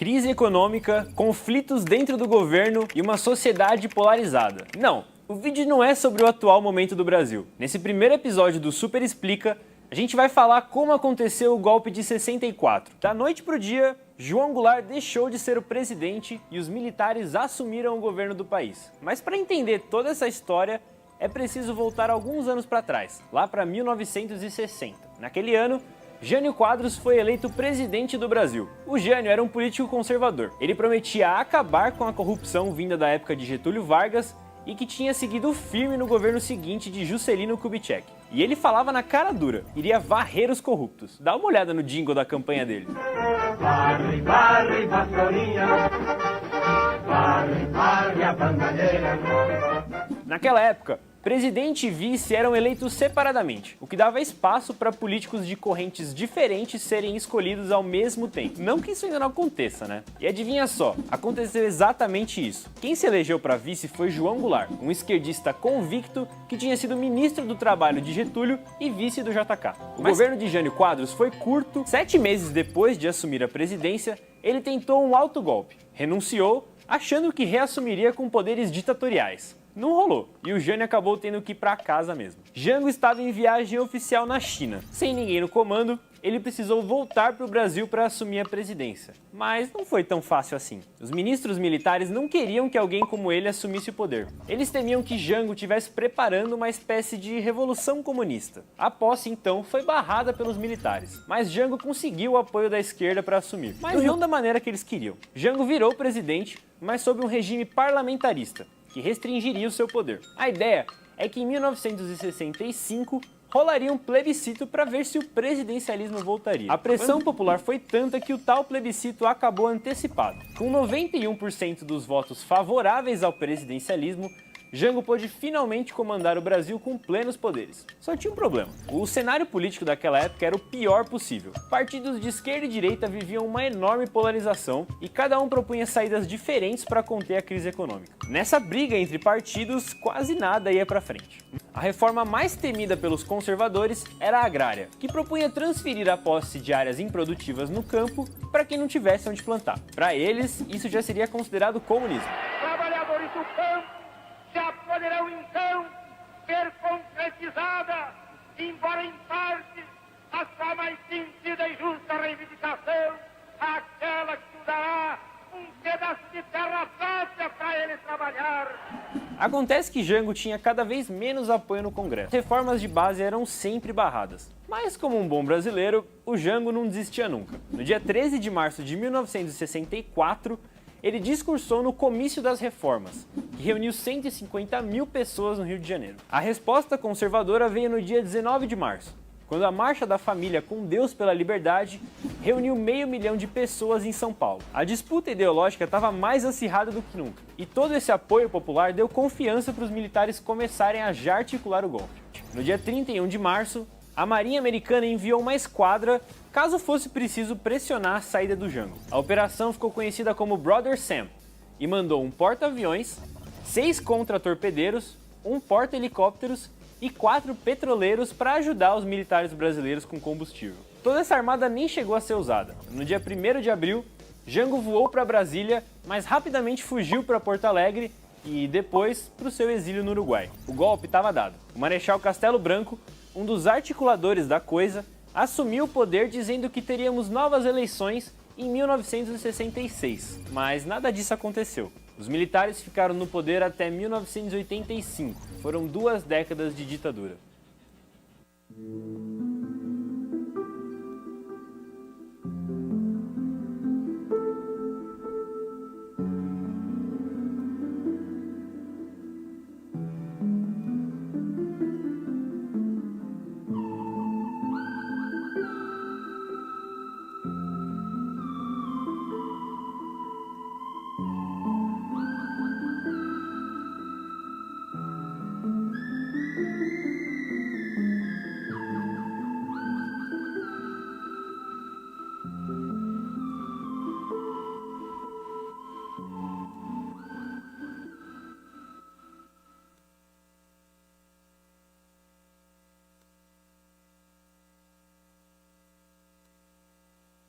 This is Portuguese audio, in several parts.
crise econômica, conflitos dentro do governo e uma sociedade polarizada. Não, o vídeo não é sobre o atual momento do Brasil. Nesse primeiro episódio do Super Explica, a gente vai falar como aconteceu o golpe de 64. Da noite pro dia, João Goulart deixou de ser o presidente e os militares assumiram o governo do país. Mas para entender toda essa história, é preciso voltar alguns anos para trás, lá para 1960. Naquele ano, Jânio Quadros foi eleito presidente do Brasil. O Jânio era um político conservador. Ele prometia acabar com a corrupção vinda da época de Getúlio Vargas e que tinha seguido firme no governo seguinte de Juscelino Kubitschek. E ele falava na cara dura, iria varrer os corruptos. Dá uma olhada no jingle da campanha dele. Varre, varre, vassourinha, varre, varre a bandalheira. Naquela época, presidente e vice eram eleitos separadamente, o que dava espaço para políticos de correntes diferentes serem escolhidos ao mesmo tempo. Não que isso ainda não aconteça, né? E adivinha só, aconteceu exatamente isso. Quem se elegeu para vice foi João Goulart, um esquerdista convicto que tinha sido ministro do Trabalho de Getúlio e vice do JK. O governo de Jânio Quadros foi curto. 7 meses depois de assumir a presidência, ele tentou um autogolpe, renunciou, achando que reassumiria com poderes ditatoriais. Não rolou, e o Jânio acabou tendo que ir para casa mesmo. Jango estava em viagem oficial na China. Sem ninguém no comando, ele precisou voltar para o Brasil para assumir a presidência. Mas não foi tão fácil assim. Os ministros militares não queriam que alguém como ele assumisse o poder. Eles temiam que Jango estivesse preparando uma espécie de revolução comunista. A posse, então, foi barrada pelos militares. Mas Jango conseguiu o apoio da esquerda para assumir. Mas não da maneira que eles queriam. Jango virou presidente, mas sob um regime parlamentarista, que restringiria o seu poder. A ideia é que em 1965 rolaria um plebiscito para ver se o presidencialismo voltaria. A pressão popular foi tanta que o tal plebiscito acabou antecipado. Com 91% dos votos favoráveis ao presidencialismo, Jango pôde finalmente comandar o Brasil com plenos poderes. Só tinha um problema. O cenário político daquela época era o pior possível. Partidos de esquerda e direita viviam uma enorme polarização e cada um propunha saídas diferentes para conter a crise econômica. Nessa briga entre partidos, quase nada ia para frente. A reforma mais temida pelos conservadores era a agrária, que propunha transferir a posse de áreas improdutivas no campo para quem não tivesse onde plantar. Para eles, isso já seria considerado comunismo. Trabalhadores do campo já poderão então ser concretizada, embora em parte, a sua mais sentida e justa reivindicação, aquela que dará um pedaço de terra própria para ele trabalhar. Acontece que Jango tinha cada vez menos apoio no Congresso. Reformas de base eram sempre barradas. Mas como um bom brasileiro, o Jango não desistia nunca. No dia 13 de março de 1964, ele discursou no Comício das Reformas, que reuniu 150 mil pessoas no Rio de Janeiro. A resposta conservadora veio no dia 19 de março, quando a Marcha da Família com Deus pela Liberdade reuniu 500 mil de pessoas em São Paulo. A disputa ideológica estava mais acirrada do que nunca, e todo esse apoio popular deu confiança para os militares começarem a já articular o golpe. No dia 31 de março, a Marinha Americana enviou uma esquadra caso fosse preciso pressionar a saída do Jango. A operação ficou conhecida como Brother Sam e mandou um porta-aviões, 6 contra-torpedeiros, um porta-helicópteros e 4 petroleiros para ajudar os militares brasileiros com combustível. Toda essa armada nem chegou a ser usada. No dia 1º de abril, Jango voou para Brasília, mas rapidamente fugiu para Porto Alegre e depois para o seu exílio no Uruguai. O golpe estava dado. O Marechal Castelo Branco, um dos articuladores da coisa, assumiu o poder dizendo que teríamos novas eleições em 1966, mas nada disso aconteceu. Os militares ficaram no poder até 1985, foram 2 décadas de ditadura.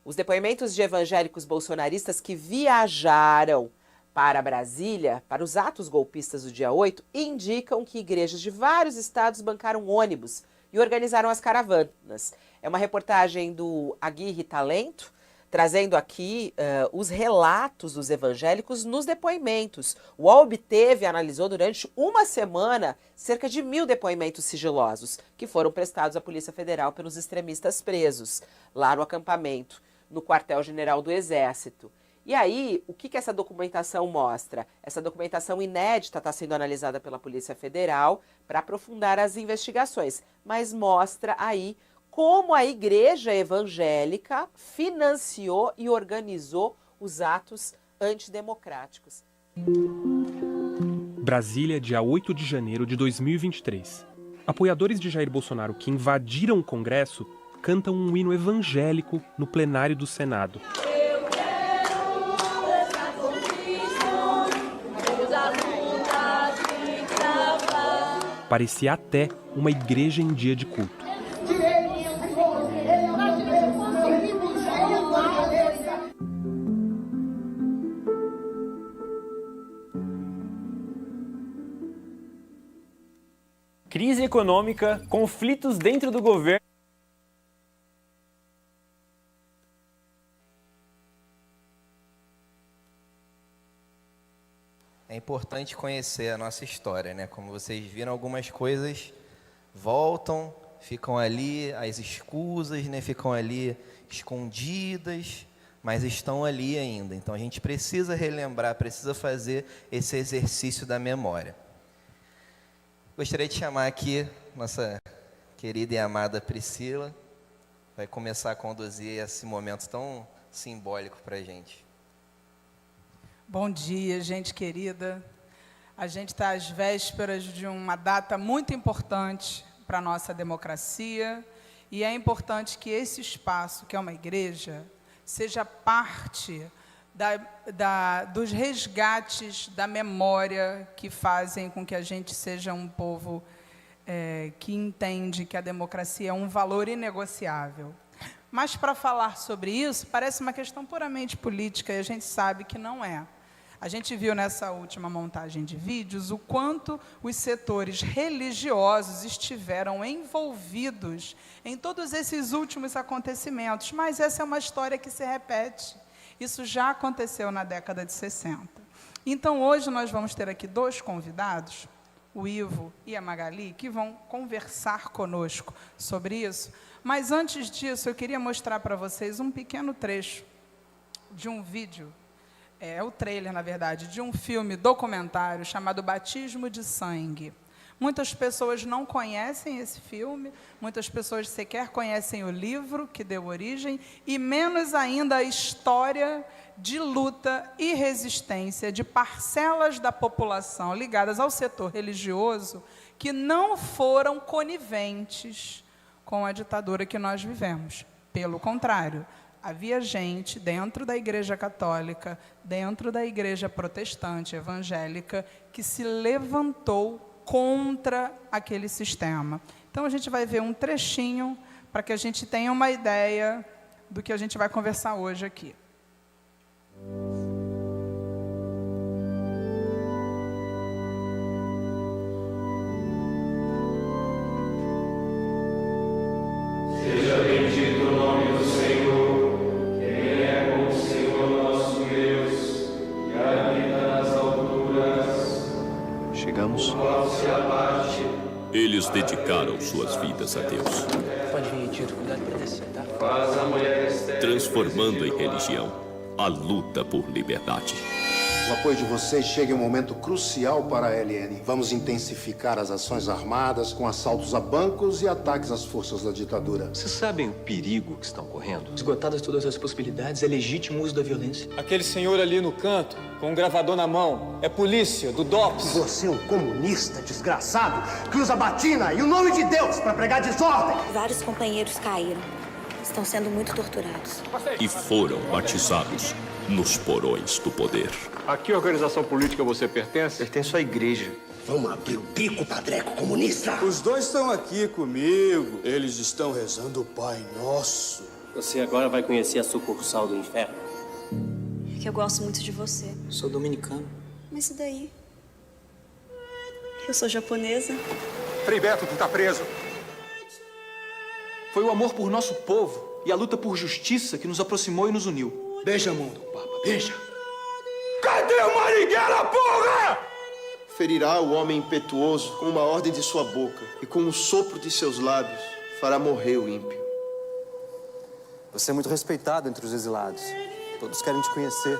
Os depoimentos de evangélicos bolsonaristas que viajaram para Brasília, para os atos golpistas do dia 8, indicam que igrejas de vários estados bancaram ônibus e organizaram as caravanas. É uma reportagem do Aguirre Talento, trazendo aqui os relatos dos evangélicos nos depoimentos. O UOL obteve e analisou durante uma semana cerca de 1.000 depoimentos sigilosos que foram prestados à Polícia Federal pelos extremistas presos lá no acampamento, no quartel-general do Exército. E aí, o que essa documentação mostra? Essa documentação inédita está sendo analisada pela Polícia Federal para aprofundar as investigações, mas mostra aí como a igreja evangélica financiou e organizou os atos antidemocráticos. Brasília, dia 8 de janeiro de 2023. Apoiadores de Jair Bolsonaro que invadiram o Congresso cantam um hino evangélico no plenário do Senado. Parecia até uma igreja em dia de culto. Crise econômica, conflitos dentro do governo. É importante conhecer a nossa história, né? Como vocês viram, algumas coisas voltam, ficam ali, as escusas, né? Ficam ali escondidas, mas estão ali ainda. Então a gente precisa relembrar, precisa fazer esse exercício da memória. Gostaria de chamar aqui nossa querida e amada Priscila, vai começar a conduzir esse momento tão simbólico para a gente. Bom dia, gente querida. A gente está às vésperas de uma data muito importante para a nossa democracia e é importante que esse espaço, que é uma igreja, seja parte dos resgates da memória que fazem com que a gente seja um povo que entende que a democracia é um valor inegociável. Mas, para falar sobre isso, parece uma questão puramente política e a gente sabe que não é. A gente viu nessa última montagem de vídeos o quanto os setores religiosos estiveram envolvidos em todos esses últimos acontecimentos, mas essa é uma história que se repete. Isso já aconteceu na década de 60. Então, hoje nós vamos ter aqui dois convidados, o Ivo e a Magali, que vão conversar conosco sobre isso. Mas, antes disso, eu queria mostrar para vocês um pequeno trecho de um vídeo, o trailer, na verdade, de um filme documentário chamado Batismo de Sangue. Muitas pessoas não conhecem esse filme, muitas pessoas sequer conhecem o livro que deu origem, e menos ainda a história de luta e resistência de parcelas da população ligadas ao setor religioso que não foram coniventes com a ditadura que nós vivemos. Pelo contrário, havia gente dentro da Igreja Católica, dentro da Igreja Protestante, evangélica, que se levantou contra aquele sistema. Então, a gente vai ver um trechinho para que a gente tenha uma ideia do que a gente vai conversar hoje aqui. Seja bendito o nome do Senhor, que é como o Senhor nosso Deus, que habita nas alturas. Chegamos. Eles dedicaram suas vidas a Deus. Pode vir, Tiro. Cuidado para descer, tá? Faz a mulher estéril. Transformando em religião a luta por liberdade. O apoio de vocês chega em um momento crucial para a LN. Vamos intensificar as ações armadas com assaltos a bancos e ataques às forças da ditadura. Vocês sabem o perigo que estão correndo? Esgotadas todas as possibilidades, é legítimo o uso da violência. Aquele senhor ali no canto, com um gravador na mão, é polícia, do DOPS. Você é um comunista desgraçado que usa batina e o nome de Deus para pregar desordem. Vários companheiros caíram. Estão sendo muito torturados. E foram batizados nos porões do poder. A que organização política você pertence? Pertenço à igreja. Vamos abrir o bico, padreco comunista. Os dois estão aqui comigo. Eles estão rezando o Pai Nosso. Você agora vai conhecer a sucursal do inferno? É que eu gosto muito de você. Sou dominicano. Mas e daí? Eu sou japonesa. Frei Beto, tu tá preso. Foi o amor por nosso povo e a luta por justiça que nos aproximou e nos uniu. Beija a mão do Papa, beija. Cadê o Marighella, porra? Ferirá o homem impetuoso com uma ordem de sua boca, e com o sopro de seus lábios fará morrer o ímpio. Você é muito respeitado entre os exilados. Todos querem te conhecer.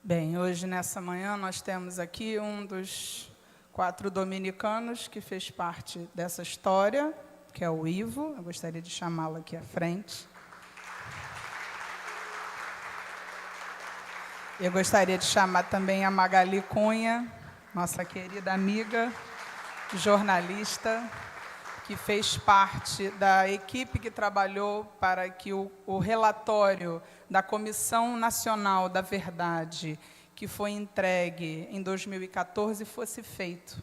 Bem, hoje nessa manhã nós temos aqui um dos 4 dominicanos que fez parte dessa história, que é o Ivo. Eu gostaria de chamá-lo aqui à frente. Eu gostaria de chamar também a Magali Cunha, nossa querida amiga, jornalista, que fez parte da equipe que trabalhou para que o relatório da Comissão Nacional da Verdade, que foi entregue em 2014, fosse feito.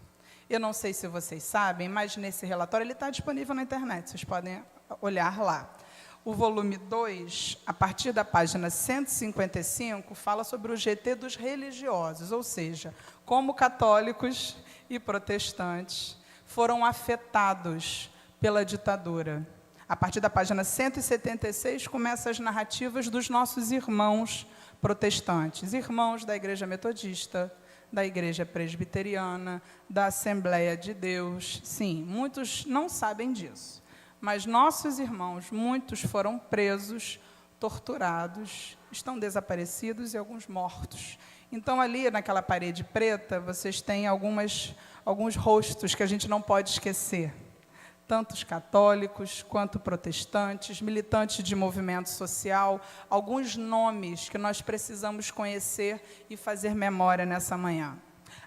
Eu não sei se vocês sabem, mas nesse relatório ele está disponível na internet, vocês podem olhar lá. O volume 2, a partir da página 155, fala sobre o GT dos religiosos, ou seja, como católicos e protestantes foram afetados pela ditadura. A partir da página 176, começam as narrativas dos nossos irmãos protestantes, irmãos da Igreja Metodista, da Igreja Presbiteriana, da Assembleia de Deus. Sim, muitos não sabem disso, mas nossos irmãos, muitos foram presos, torturados, estão desaparecidos e alguns mortos. Então, ali naquela parede preta, vocês têm alguns rostos que a gente não pode esquecer. Tantos católicos quanto protestantes, militantes de movimento social, alguns nomes que nós precisamos conhecer e fazer memória nessa manhã.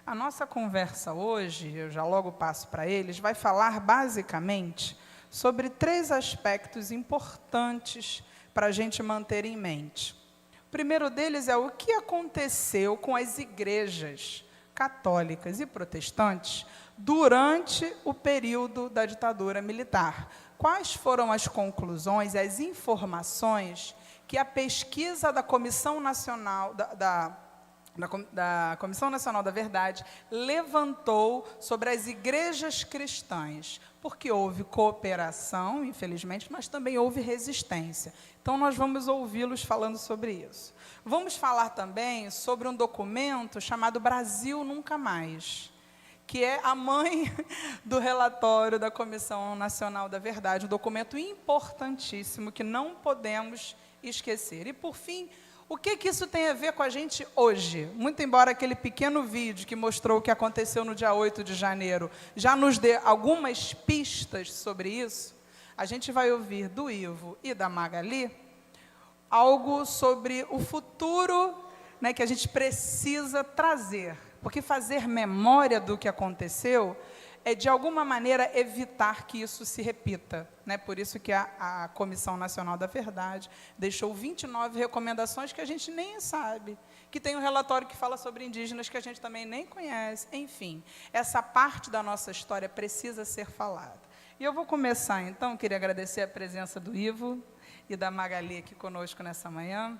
A nossa conversa hoje, eu já logo passo para eles, vai falar basicamente sobre 3 aspectos importantes para a gente manter em mente. O primeiro deles é o que aconteceu com as igrejas católicas e protestantes durante o período da ditadura militar. Quais foram as conclusões, as informações que a pesquisa da Comissão Nacional da Comissão Nacional da Verdade levantou sobre as igrejas cristãs? Porque houve cooperação, infelizmente, mas também houve resistência. Então, nós vamos ouvi-los falando sobre isso. Vamos falar também sobre um documento chamado Brasil Nunca Mais, que é a mãe do relatório da Comissão Nacional da Verdade, um documento importantíssimo que não podemos esquecer. E, por fim, o que isso tem a ver com a gente hoje? Muito embora aquele pequeno vídeo que mostrou o que aconteceu no dia 8 de janeiro já nos dê algumas pistas sobre isso, a gente vai ouvir do Ivo e da Magali algo sobre o futuro, né, que a gente precisa trazer. Porque fazer memória do que aconteceu é, de alguma maneira, evitar que isso se repita, né? Por isso que a Comissão Nacional da Verdade deixou 29 recomendações que a gente nem sabe, que tem um relatório que fala sobre indígenas que a gente também nem conhece. Enfim, essa parte da nossa história precisa ser falada. E eu vou começar, então, queria agradecer a presença do Ivo e da Magali aqui conosco nessa manhã.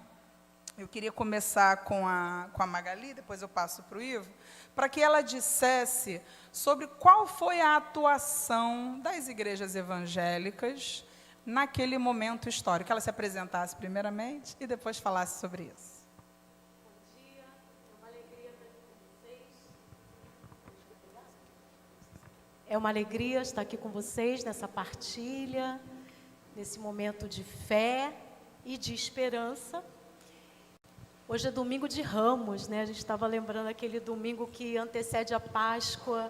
Eu queria começar com a Magali, depois eu passo para o Ivo, para que ela dissesse sobre qual foi a atuação das igrejas evangélicas naquele momento histórico. Que ela se apresentasse primeiramente e depois falasse sobre isso. Bom dia, é uma alegria estar aqui com vocês. É uma alegria estar aqui com vocês nessa partilha, nesse momento de fé e de esperança. Hoje é domingo de Ramos, né? A gente estava lembrando aquele domingo que antecede a Páscoa.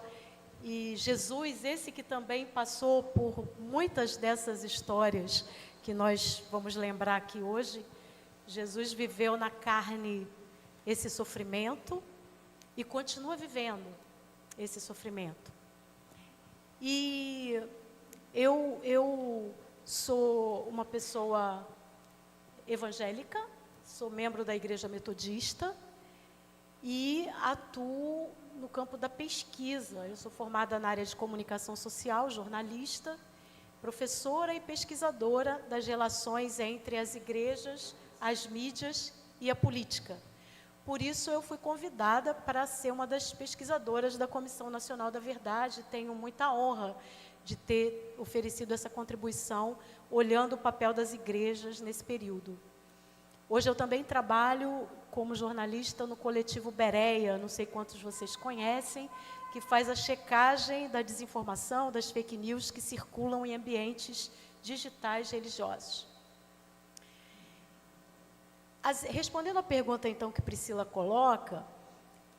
E Jesus, esse que também passou por muitas dessas histórias que nós vamos lembrar aqui hoje, Jesus viveu na carne esse sofrimento e continua vivendo esse sofrimento. E eu sou uma pessoa evangélica, sou membro da Igreja Metodista e atuo no campo da pesquisa. Eu sou formada na área de comunicação social, jornalista, professora e pesquisadora das relações entre as igrejas, as mídias e a política. Por isso, eu fui convidada para ser uma das pesquisadoras da Comissão Nacional da Verdade. Tenho muita honra de ter oferecido essa contribuição, olhando o papel das igrejas nesse período. Hoje eu também trabalho como jornalista no coletivo Bereia, não sei quantos de vocês conhecem, que faz a checagem da desinformação, das fake news que circulam em ambientes digitais religiosos. Respondendo à pergunta, então, que Priscila coloca,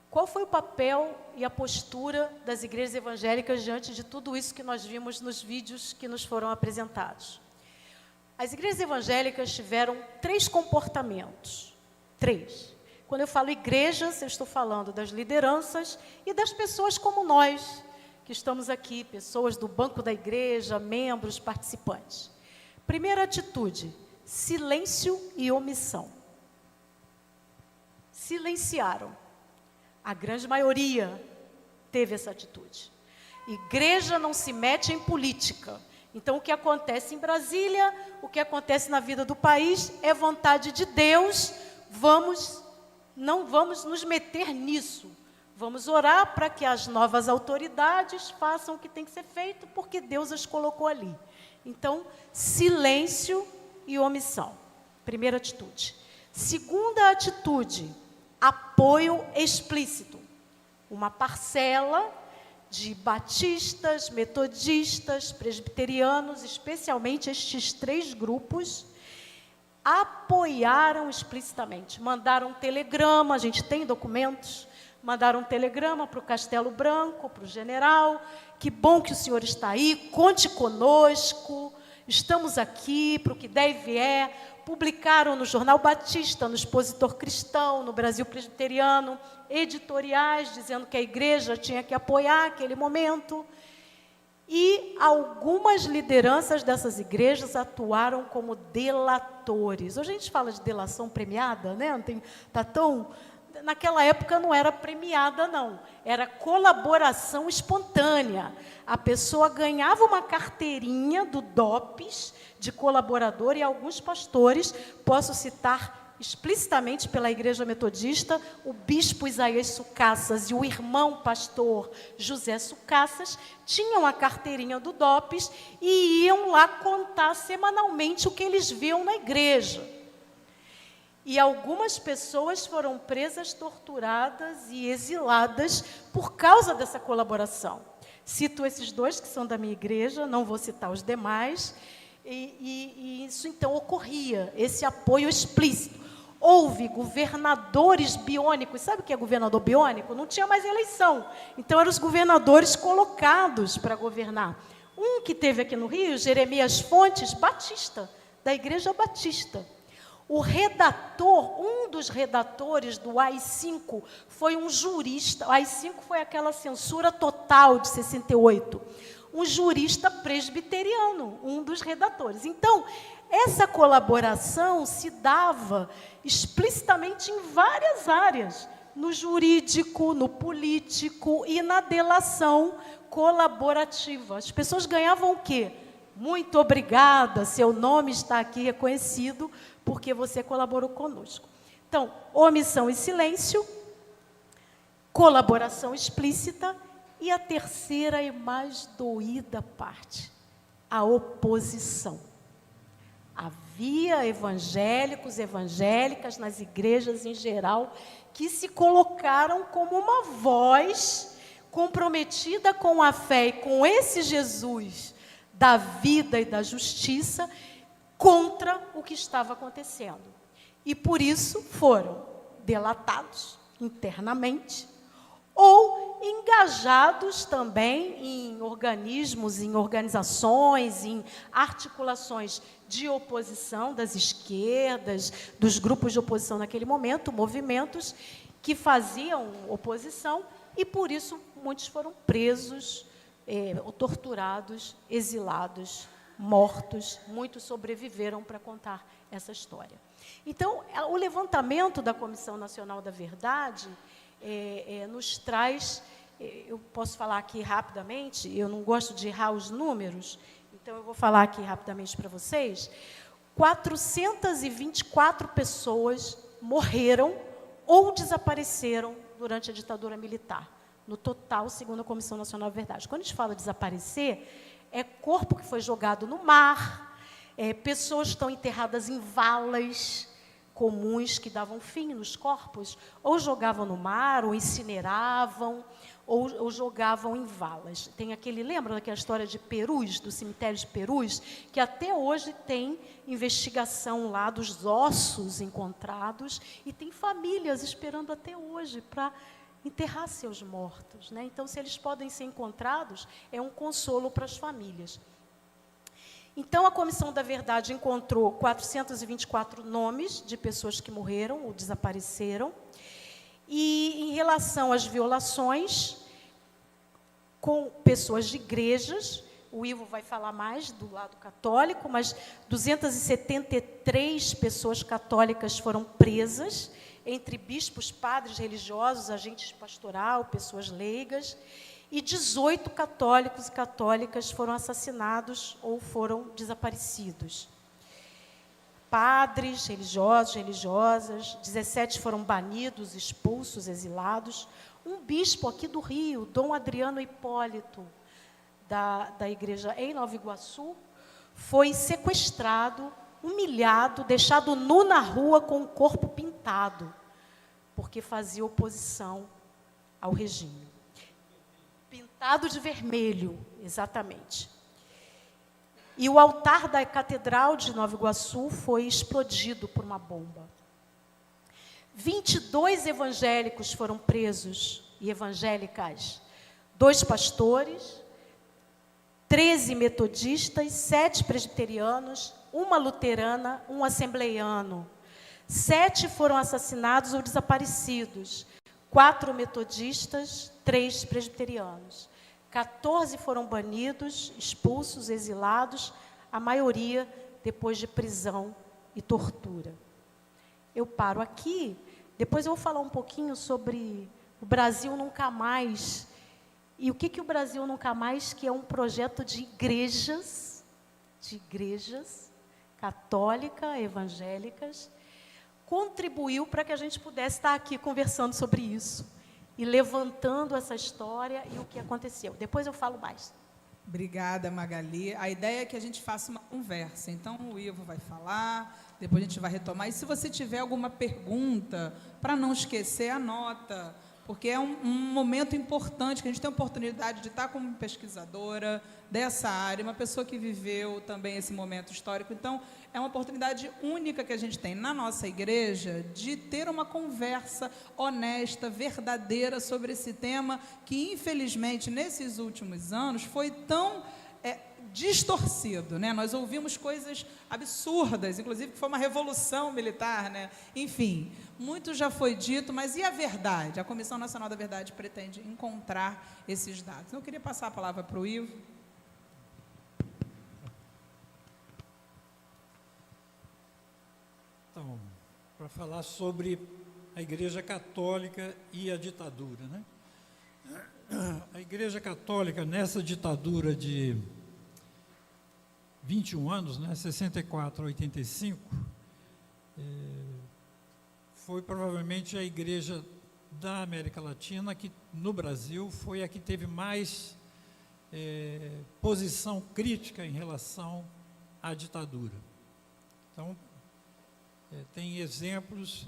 qual foi o papel e a postura das igrejas evangélicas diante de tudo isso que nós vimos nos vídeos que nos foram apresentados? As igrejas evangélicas tiveram 3 comportamentos. 3. Quando eu falo igrejas, eu estou falando das lideranças e das pessoas como nós, que estamos aqui, pessoas do banco da igreja, membros, participantes. Primeira atitude, silêncio e omissão. Silenciaram. A grande maioria teve essa atitude. Igreja não se mete em política. Então, o que acontece em Brasília, o que acontece na vida do país, é vontade de Deus. Não vamos nos meter nisso. Vamos orar para que as novas autoridades façam o que tem que ser feito, porque Deus as colocou ali. Então, silêncio e omissão. Primeira atitude. Segunda atitude, apoio explícito. Uma parcela de batistas, metodistas, presbiterianos, especialmente estes 3 grupos, apoiaram explicitamente. Mandaram um telegrama, a gente tem documentos, mandaram um telegrama para o Castelo Branco, para o general, que bom que o senhor está aí, conte conosco, estamos aqui para o que der e vier. Publicaram no Jornal Batista, no Expositor Cristão, no Brasil Presbiteriano, editoriais dizendo que a igreja tinha que apoiar aquele momento. E algumas lideranças dessas igrejas atuaram como delatores. Hoje a gente fala de delação premiada, né? Naquela época não era premiada, não. Era colaboração espontânea. A pessoa ganhava uma carteirinha do DOPS de colaborador e alguns pastores, posso citar explicitamente pela Igreja Metodista, o bispo Isaías Sucassas e o irmão pastor José Sucassas tinham a carteirinha do DOPS e iam lá contar semanalmente o que eles viam na igreja. E algumas pessoas foram presas, torturadas e exiladas por causa dessa colaboração. Cito esses 2 que são da minha igreja, não vou citar os demais. E isso, então, ocorria, esse apoio explícito. Houve governadores biônicos. Sabe o que é governador biônico? Não tinha mais eleição. Então, eram os governadores colocados para governar. Um que teve aqui no Rio, Jeremias Fontes, batista, da Igreja Batista. O redator, um dos redatores do AI-5 foi um jurista. O AI-5 foi aquela censura total de 68. Um jurista presbiteriano, um dos redatores. Então, essa colaboração se dava explicitamente em várias áreas, no jurídico, no político e na delação colaborativa. As pessoas ganhavam o quê? Muito obrigada, seu nome está aqui reconhecido, porque você colaborou conosco. Então, omissão e silêncio, colaboração explícita, e a terceira e mais doída parte, a oposição. Havia evangélicos, evangélicas nas igrejas em geral, que se colocaram como uma voz comprometida com a fé e com esse Jesus da vida e da justiça contra o que estava acontecendo. E por isso foram delatados internamente ou enganados engajados também em organismos, em organizações, em articulações de oposição das esquerdas, dos grupos de oposição naquele momento, movimentos que faziam oposição, e por isso muitos foram presos, torturados, exilados, mortos, muitos sobreviveram para contar essa história. Então, o levantamento da Comissão Nacional da Verdade nos traz, eu posso falar aqui rapidamente, eu não gosto de errar os números, então eu vou falar aqui rapidamente para vocês, 424 pessoas morreram ou desapareceram durante a ditadura militar, no total, segundo a Comissão Nacional da Verdade. Quando a gente fala desaparecer, é corpo que foi jogado no mar, pessoas que estão enterradas em valas comuns que davam fim nos corpos, ou jogavam no mar, ou incineravam, ou jogavam em valas. Tem lembra daquela história de Perus, do cemitério de Perus, que até hoje tem investigação lá dos ossos encontrados, e tem famílias esperando até hoje para enterrar seus mortos, né? Então, se eles podem ser encontrados, é um consolo para as famílias. Então, a Comissão da Verdade encontrou 424 nomes de pessoas que morreram ou desapareceram. E, em relação às violações, com pessoas de igrejas, o Ivo vai falar mais do lado católico, mas 273 pessoas católicas foram presas, entre bispos, padres religiosos, agentes pastoral, pessoas leigas, e 18 católicos e católicas foram assassinados ou foram desaparecidos. Padres, religiosos, religiosas, 17 foram banidos, expulsos, exilados. Um bispo aqui do Rio, Dom Adriano Hipólito, da igreja em Nova Iguaçu, foi sequestrado, humilhado, deixado nu na rua com o corpo pintado, porque fazia oposição ao regime. Pintado de vermelho, exatamente. E o altar da Catedral de Nova Iguaçu foi explodido por uma bomba. 22 evangélicos foram presos e evangélicas, 2 pastores, 13 metodistas, 7 presbiterianos, 1 luterana, 1 assembleiano. 7 foram assassinados ou desaparecidos, 4 metodistas, 3 presbiterianos. 14 foram banidos, expulsos, exilados, a maioria depois de prisão e tortura. Eu paro aqui, depois eu vou falar um pouquinho sobre o Brasil Nunca Mais. E o que o Brasil Nunca Mais, que é um projeto de igrejas católicas, evangélicas, contribuiu para que a gente pudesse estar aqui conversando sobre isso e levantando essa história e o que aconteceu. Depois eu falo mais. Obrigada, Magali. A ideia é que a gente faça uma conversa. Então, o Ivo vai falar, depois a gente vai retomar. E se você tiver alguma pergunta, para não esquecer, anota, porque é um momento importante, que a gente tem a oportunidade de estar como pesquisadora dessa área, uma pessoa que viveu também esse momento histórico. Então, é uma oportunidade única que a gente tem na nossa igreja de ter uma conversa honesta, verdadeira sobre esse tema que, infelizmente, nesses últimos anos, foi tão distorcido, né? Nós ouvimos coisas absurdas, inclusive que foi uma revolução militar, né? Enfim, muito já foi dito, mas e a verdade? A Comissão Nacional da Verdade pretende encontrar esses dados. Então, eu queria passar a palavra para o Ivo. Então, para falar sobre a Igreja Católica e a ditadura, né? A Igreja Católica, nessa ditadura de 21 anos, né, 64 a 85, foi provavelmente a igreja da América Latina que, no Brasil, foi a que teve mais posição crítica em relação à ditadura. Então, tem exemplos,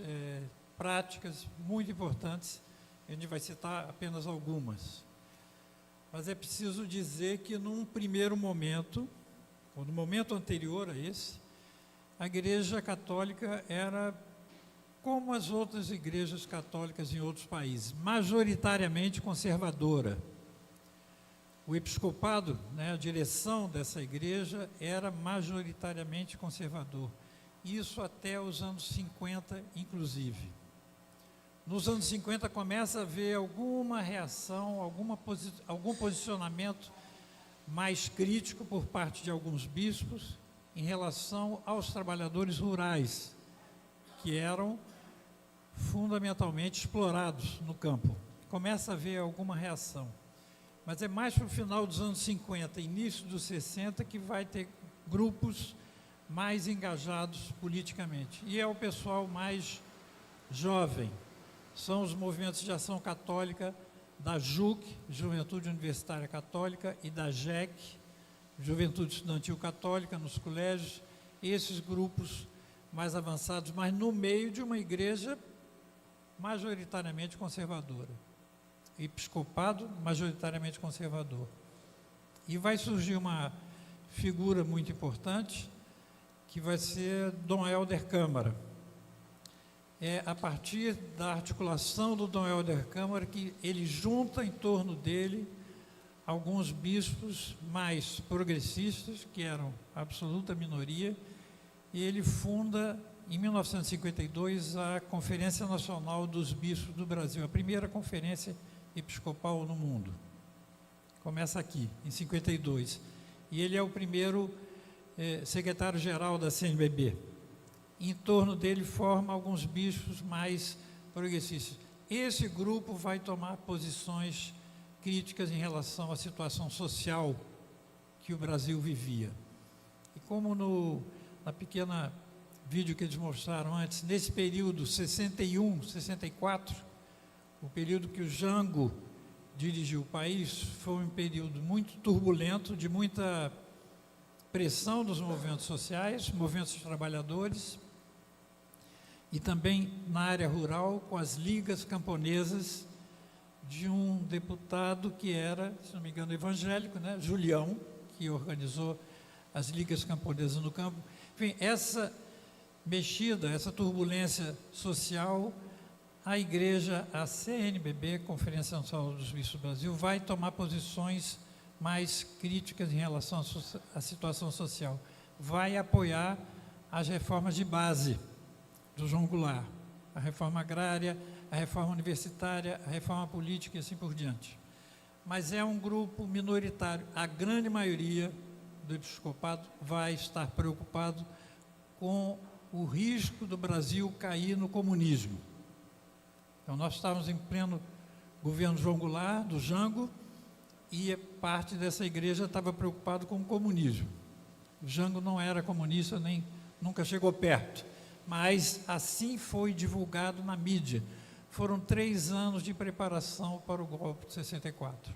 práticas muito importantes, a gente vai citar apenas algumas. Mas é preciso dizer que, num primeiro momento, ou no momento anterior a esse, a Igreja Católica era como as outras igrejas católicas em outros países, majoritariamente conservadora. O episcopado, a direção dessa igreja, era majoritariamente conservador. Isso até os anos 50, inclusive. Nos anos 50 começa a haver alguma reação, algum posicionamento mais crítico por parte de alguns bispos em relação aos trabalhadores rurais, que eram fundamentalmente explorados no campo. Começa a haver alguma reação. Mas é mais para o final dos anos 50, início dos 60, que vai ter grupos mais engajados politicamente. E é o pessoal mais jovem. São os movimentos de ação católica da JUC, Juventude Universitária Católica, e da JEC, Juventude Estudantil Católica, nos colégios. Esses grupos mais avançados, mas no meio de uma igreja majoritariamente conservadora. Episcopado majoritariamente conservador. E vai surgir uma figura muito importante, que vai ser Dom Helder Câmara. É a partir da articulação do Dom Helder Câmara que ele junta em torno dele alguns bispos mais progressistas, que eram a absoluta minoria, e ele funda, em 1952, a Conferência Nacional dos Bispos do Brasil, a primeira conferência episcopal no mundo. Começa aqui, em 52. E ele é o primeiro secretário-geral da CNBB. Em torno dele forma alguns bispos mais progressistas. Esse grupo vai tomar posições críticas em relação à situação social que o Brasil vivia. E como na pequena vídeo que eles mostraram antes, nesse período 61, 64, o período que o Jango dirigiu o país, foi um período muito turbulento, de muita pressão dos movimentos sociais, movimentos de trabalhadores, e também na área rural, com as ligas camponesas de um deputado que era, se não me engano, evangélico, Julião, que organizou as ligas camponesas no campo. Enfim, essa mexida, essa turbulência social, a igreja, a CNBB, Conferência Nacional dos Bispos do Brasil, vai tomar posições mais críticas em relação à situação social. Vai apoiar as reformas de base do João Goulart, a reforma agrária, a reforma universitária, a reforma política e assim por diante. Mas é um grupo minoritário. A grande maioria do episcopado vai estar preocupado com o risco do Brasil cair no comunismo. Então, nós estávamos em pleno governo João Goulart, do Jango, e parte dessa igreja estava preocupado com o comunismo. O Jango não era comunista, nem nunca chegou perto, mas assim foi divulgado na mídia. Foram 3 anos de preparação para o golpe de 64.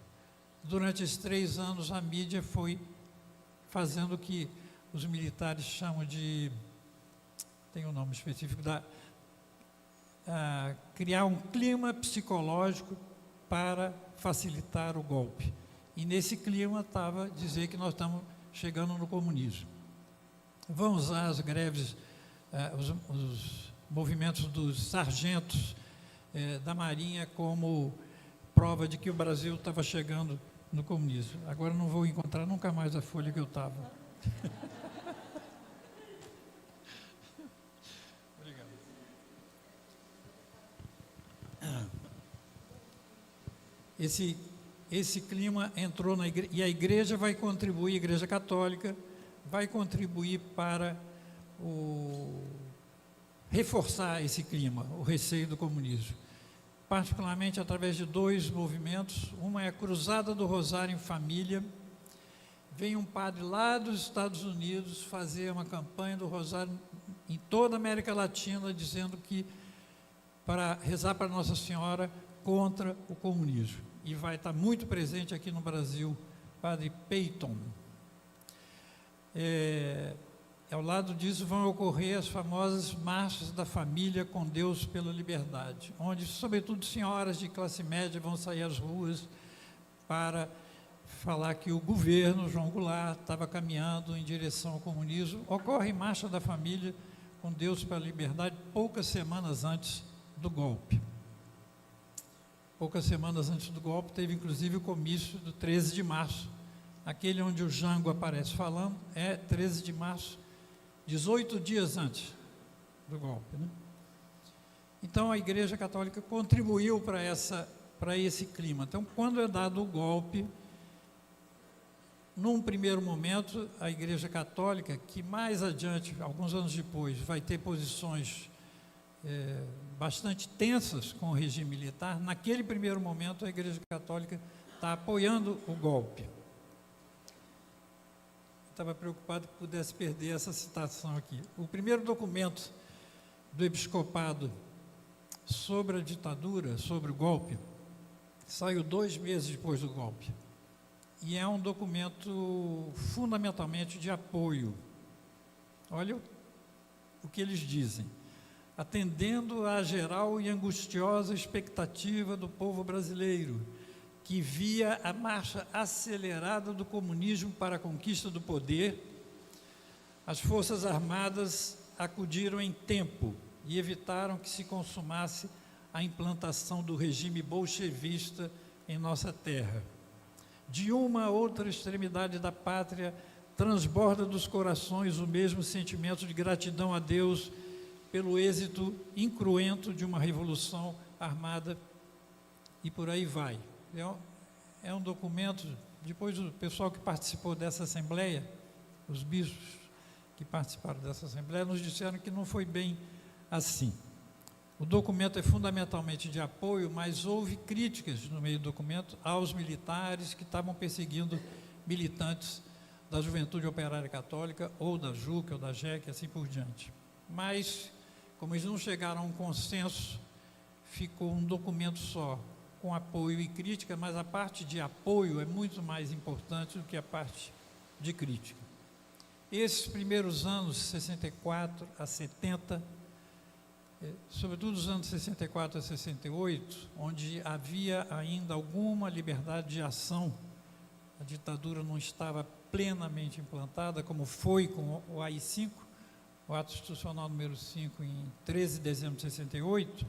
Durante esses 3 anos, a mídia foi fazendo o que os militares chamam de, tem um nome específico, criar um clima psicológico para facilitar o golpe. E nesse clima estava dizer que nós estamos chegando no comunismo. Vão usar as greves, os movimentos dos sargentos da Marinha como prova de que o Brasil estava chegando no comunismo. Agora não vou encontrar nunca mais a folha que eu estava. Esse clima entrou na igreja, e a igreja vai contribuir, a Igreja Católica vai contribuir para reforçar esse clima, o receio do comunismo, particularmente através de 2 movimentos. Uma é a Cruzada do Rosário em Família. Vem um padre lá dos Estados Unidos fazer uma campanha do Rosário em toda a América Latina, dizendo que para rezar para Nossa Senhora contra o comunismo. E vai estar muito presente aqui no Brasil, Padre Peyton. Ao lado disso vão ocorrer as famosas marchas da família com Deus pela liberdade, onde, sobretudo, senhoras de classe média vão sair às ruas para falar que o governo João Goulart estava caminhando em direção ao comunismo. Ocorre marcha da família com Deus pela Liberdade poucas semanas antes do golpe. Poucas semanas antes do golpe, teve inclusive o comício do 13 de março. Aquele onde o Jango aparece falando é 13 de março, 18 dias antes do golpe, né? Então, a Igreja Católica contribuiu para esse clima. Então, quando é dado o golpe, num primeiro momento, a Igreja Católica, que mais adiante, alguns anos depois, vai ter posições bastante tensas com o regime militar, naquele primeiro momento, a Igreja Católica está apoiando o golpe. Estava preocupado que pudesse perder essa citação aqui. O primeiro documento do episcopado sobre a ditadura, sobre o golpe, saiu 2 meses depois do golpe. E é um documento fundamentalmente de apoio. Olha o que eles dizem. Atendendo à geral e angustiosa expectativa do povo brasileiro, que via a marcha acelerada do comunismo para a conquista do poder, as Forças Armadas acudiram em tempo e evitaram que se consumasse a implantação do regime bolchevista em nossa terra. De uma a outra extremidade da pátria, transborda dos corações o mesmo sentimento de gratidão a Deus pelo êxito incruento de uma revolução armada, e por aí vai. É um documento, depois o pessoal que participou dessa assembleia, os bispos que participaram dessa assembleia, nos disseram que não foi bem assim. O documento é fundamentalmente de apoio, mas houve críticas no meio do documento aos militares que estavam perseguindo militantes da Juventude Operária Católica, ou da JUC, ou da JEC, assim por diante. Mas, como eles não chegaram a um consenso, ficou um documento só, com apoio e crítica, mas a parte de apoio é muito mais importante do que a parte de crítica. Esses primeiros anos, 64 a 70, sobretudo os anos 64 a 68, onde havia ainda alguma liberdade de ação, a ditadura não estava plenamente implantada, como foi com o AI-5, o Ato Institucional número 5, em 13 de dezembro de 68,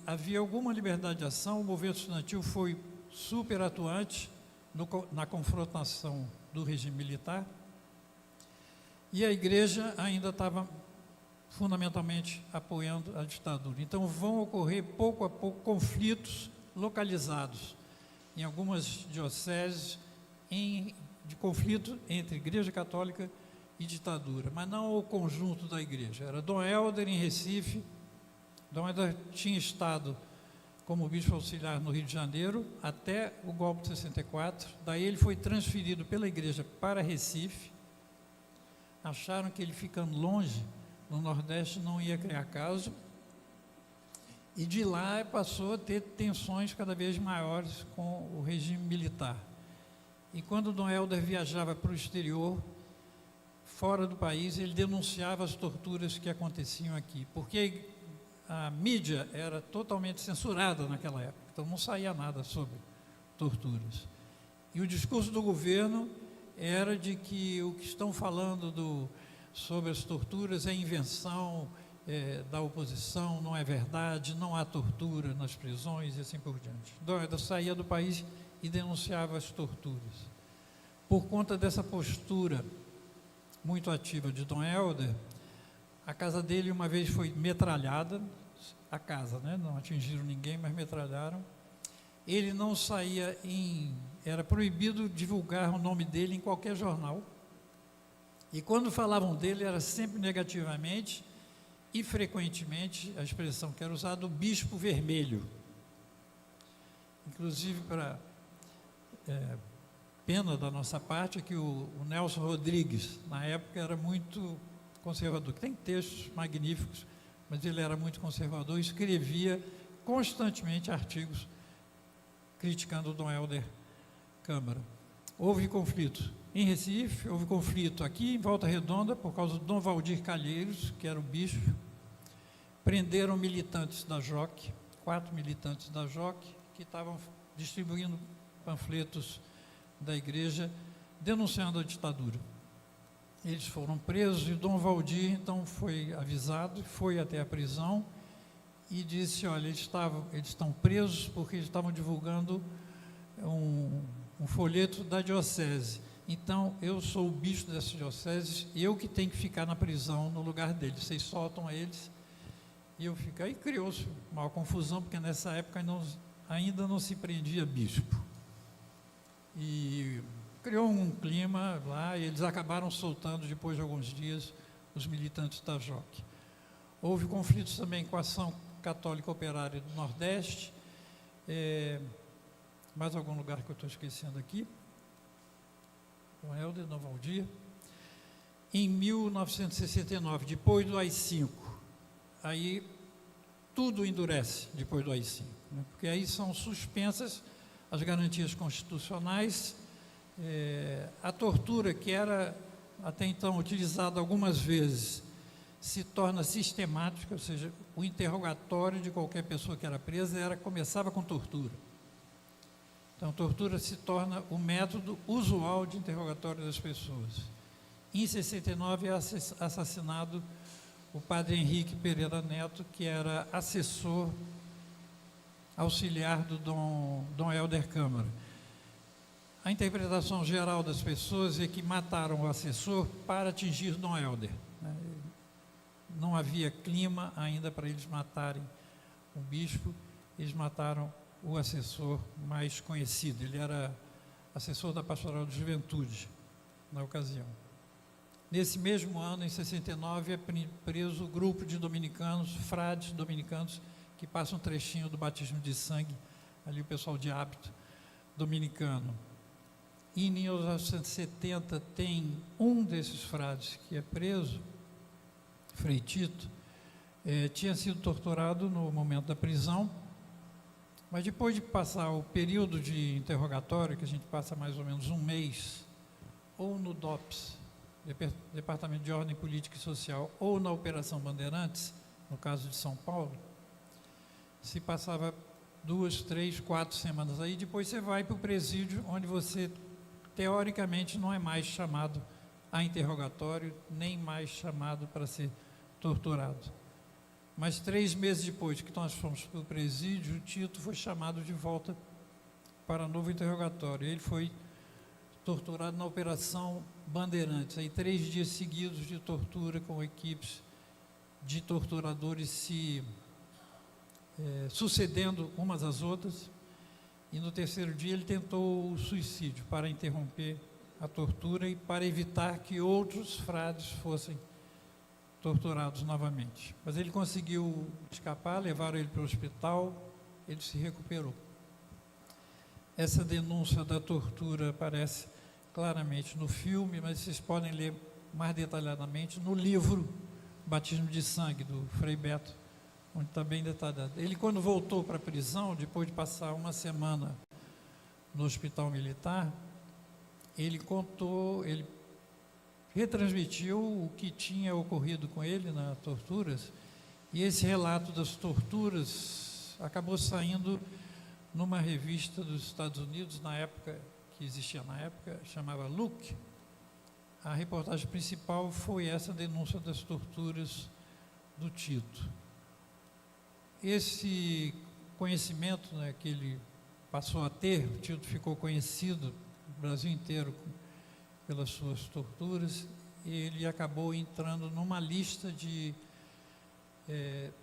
havia alguma liberdade de ação, o movimento estudantil foi super atuante na confrontação do regime militar, e a igreja ainda estava fundamentalmente apoiando a ditadura. Então vão ocorrer pouco a pouco conflitos localizados em algumas dioceses, de conflito entre Igreja Católica e ditadura, mas não o conjunto da igreja. Era Dom Helder em Recife. Dom Helder tinha estado como bispo auxiliar no Rio de Janeiro até o golpe de 64, daí ele foi transferido pela igreja para Recife. Acharam que ele ficando longe no Nordeste não ia criar caso, e de lá passou a ter tensões cada vez maiores com o regime militar. E quando Dom Helder viajava para o exterior, fora do país, ele denunciava as torturas que aconteciam aqui, porque a mídia era totalmente censurada naquela época, então não saía nada sobre torturas. E o discurso do governo era de que o que estão falando sobre as torturas é invenção da oposição, não é verdade, não há tortura nas prisões e assim por diante. Dom Helder saía do país e denunciava as torturas. Por conta dessa postura muito ativa de Dom Helder, a casa dele uma vez foi metralhada, a casa, né? Não atingiram ninguém, mas metralharam. Ele não saía era proibido divulgar o nome dele em qualquer jornal. E quando falavam dele, era sempre negativamente e frequentemente a expressão que era usada, o bispo vermelho. Inclusive, para pena da nossa parte, é que o Nelson Rodrigues, na época, era muito conservador. Tem textos magníficos, mas ele era muito conservador e escrevia constantemente artigos criticando o Dom Helder Câmara. Houve conflito em Recife, houve conflito aqui em Volta Redonda, por causa do Dom Valdir Calheiros, que era o bispo. Prenderam militantes da JOC, 4 militantes da JOC, que estavam distribuindo panfletos da igreja denunciando a ditadura. eles foram presos e Dom Valdir, então, foi avisado, foi até a prisão e disse, olha, eles estão presos porque eles estavam divulgando um folheto da diocese. Então, eu sou o bispo dessa diocese, eu que tenho que ficar na prisão no lugar deles. Vocês soltam eles e eu fico. Aí criou-se uma confusão, porque nessa época ainda não se prendia bispo. E criou um clima lá, e eles acabaram soltando, depois de alguns dias, os militantes da JOC. Houve conflitos também com a Ação Católica Operária do Nordeste, mais algum lugar que eu estou esquecendo aqui, com Helder, Dom Valdir. Em 1969, depois do AI-5, aí tudo endurece depois do AI-5, né? Porque aí são suspensas as garantias constitucionais, a tortura, que era até então utilizada algumas vezes, se torna sistemática, ou seja, o interrogatório de qualquer pessoa que era presa começava com tortura. Então, a tortura se torna o método usual de interrogatório das pessoas. Em 69 é assassinado o padre Henrique Pereira Neto, que era assessor auxiliar do Dom Helder Câmara. A interpretação geral das pessoas é que mataram o assessor para atingir Dom Helder. Não havia clima ainda para eles matarem o bispo, eles mataram o assessor mais conhecido. Ele era assessor da Pastoral de Juventude, na ocasião. Nesse mesmo ano, em 69, é preso o grupo de dominicanos, frades dominicanos, que passa um trechinho do batismo de sangue, ali o pessoal de hábito dominicano. E em 1970 tem um desses frades que é preso, Frei Tito, tinha sido torturado no momento da prisão, mas depois de passar o período de interrogatório, que a gente passa mais ou menos um mês, ou no DOPS, Departamento de Ordem Política e Social, ou na Operação Bandeirantes, no caso de São Paulo, se passava 2, 3, 4 semanas aí, depois você vai para o presídio, onde você, teoricamente, não é mais chamado a interrogatório, nem mais chamado para ser torturado. Mas 3 meses depois que nós fomos para o presídio, o Tito foi chamado de volta para novo interrogatório. Ele foi torturado na Operação Bandeirantes. Aí 3 dias seguidos de tortura, com equipes de torturadores se sucedendo umas às outras. E no 3º dia ele tentou o suicídio para interromper a tortura e para evitar que outros frades fossem torturados novamente. Mas ele conseguiu escapar, levaram ele para o hospital, ele se recuperou. Essa denúncia da tortura aparece claramente no filme, mas vocês podem ler mais detalhadamente no livro Batismo de Sangue, do Frei Beto, onde está bem detalhado. Ele, quando voltou para a prisão, depois de passar uma semana no hospital militar, ele contou, ele retransmitiu o que tinha ocorrido com ele nas torturas, e esse relato das torturas acabou saindo numa revista dos Estados Unidos, na época, que existia na época, chamava Look. A reportagem principal foi essa denúncia das torturas do Tito. Esse conhecimento, né, que ele passou a ter, o Tito ficou conhecido no Brasil inteiro pelas suas torturas, e ele acabou entrando numa lista de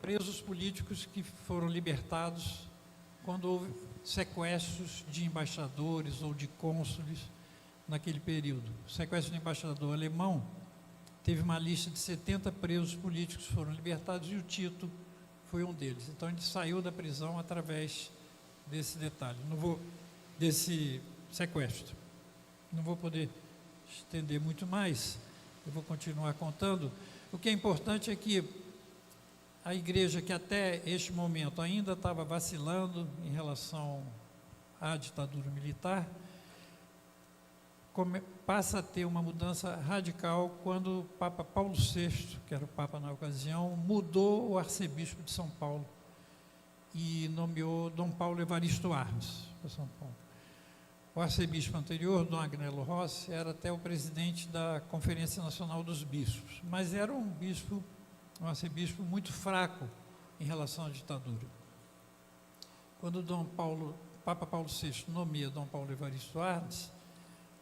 presos políticos que foram libertados quando houve sequestros de embaixadores ou de cônsules naquele período. O sequestro do embaixador alemão teve uma lista de 70 presos políticos que foram libertados e o Tito foi um deles. Então, ele saiu da prisão através desse detalhe, desse sequestro. Não vou poder estender muito mais, eu vou continuar contando. O que é importante é que a igreja, que até este momento ainda estava vacilando em relação à ditadura militar, passa a ter uma mudança radical quando o Papa Paulo VI, que era o Papa na ocasião, mudou o arcebispo de São Paulo e nomeou Dom Paulo Evaristo Arnes para São Paulo. O arcebispo anterior, Dom Agnello Rossi, era até o presidente da Conferência Nacional dos Bispos, mas era um arcebispo muito fraco em relação à ditadura. Quando Papa Paulo VI nomeia Dom Paulo Evaristo Arnes,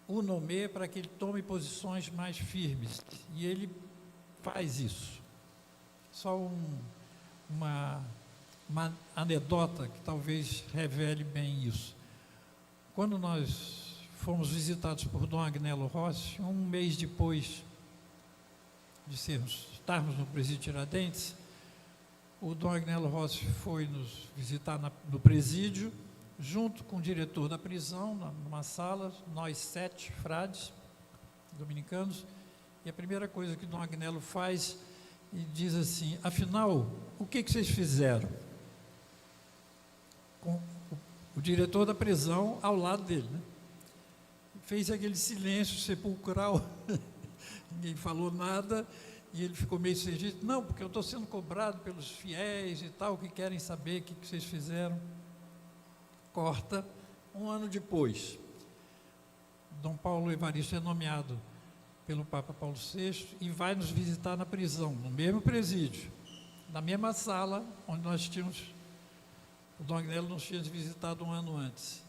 o nomeia para que ele tome posições mais firmes, e ele faz isso. Só uma anedota que talvez revele bem isso. Quando nós fomos visitados por Dom Agnello Rossi, um mês depois de estarmos no Presídio Tiradentes, o Dom Agnello Rossi foi nos visitar no presídio, junto com o diretor da prisão, numa sala, nós 7 frades dominicanos, e a primeira coisa que Dom Agnello faz, e diz assim: afinal, o que vocês fizeram? Com o diretor da prisão ao lado dele, né? Fez aquele silêncio sepulcral, ninguém falou nada, e ele ficou meio sem jeito. Não, porque eu estou sendo cobrado pelos fiéis e tal, que querem saber o que vocês fizeram. Corta. Um ano depois, Dom Paulo Evaristo é nomeado pelo Papa Paulo VI e vai nos visitar na prisão, no mesmo presídio, na mesma sala onde nós tínhamos. O Dom Agnello nos tinha visitado um ano antes.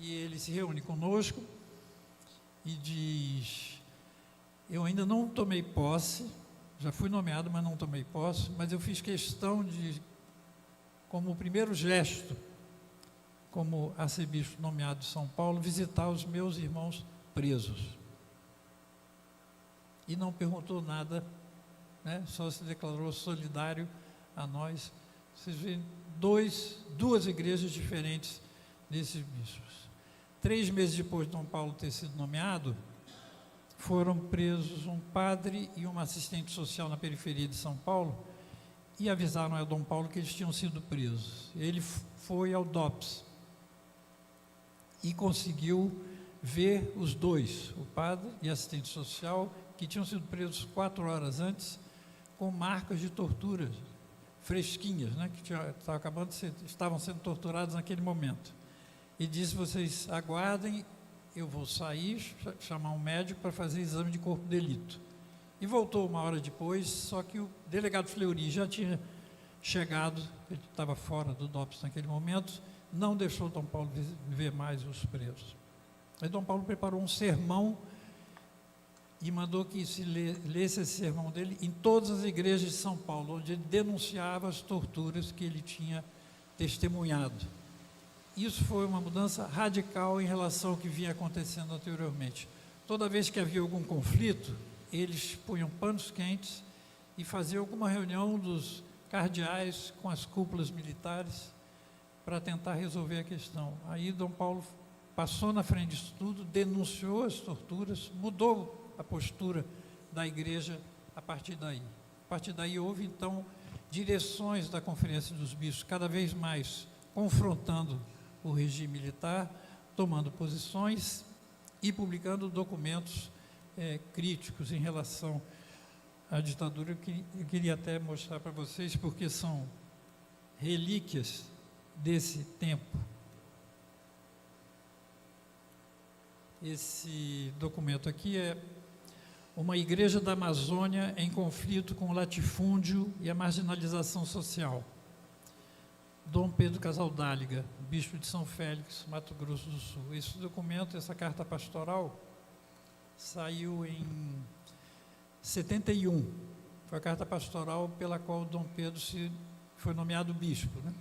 E ele se reúne conosco e diz: eu ainda não tomei posse, já fui nomeado, mas não tomei posse, mas eu fiz questão de, como o primeiro gesto, como arcebispo nomeado de São Paulo, visitar os meus irmãos presos. E não perguntou nada, né? Só se declarou solidário a nós. Vocês veem duas igrejas diferentes desses bispos. 3 meses depois de Dom Paulo ter sido nomeado, foram presos um padre e uma assistente social na periferia de São Paulo e avisaram a Dom Paulo que eles tinham sido presos. Ele foi ao DOPS e conseguiu ver os dois, o padre e a assistente social, que tinham sido presos 4 horas antes, com marcas de tortura fresquinhas, né, que estavam sendo torturados naquele momento. E disse: vocês aguardem, eu vou sair, chamar um médico para fazer exame de corpo de delito. E voltou 1 hora depois, só que o delegado Fleury já tinha chegado, ele estava fora do DOPS naquele momento, não deixou Dom Paulo ver mais os presos. Aí Dom Paulo preparou um sermão e mandou que se lesse esse sermão dele em todas as igrejas de São Paulo, onde ele denunciava as torturas que ele tinha testemunhado. Isso foi uma mudança radical em relação ao que vinha acontecendo anteriormente. Toda vez que havia algum conflito, eles punham panos quentes e faziam alguma reunião dos cardeais com as cúpulas militares para tentar resolver a questão. Aí Dom Paulo passou na frente disso tudo, denunciou as torturas, mudou a postura da igreja a partir daí. A partir daí houve, então, direções da Conferência dos Bispos, cada vez mais confrontando o regime militar, tomando posições e publicando documentos críticos em relação à ditadura. Eu queria até mostrar para vocês, porque são relíquias desse tempo. Esse documento aqui é uma igreja da Amazônia em conflito com o latifúndio e a marginalização social. Dom Pedro Casaldáliga, bispo de São Félix, Mato Grosso do Sul. Esse documento, essa carta pastoral, saiu em 71. Foi a carta pastoral pela qual Dom Pedro foi nomeado bispo, né?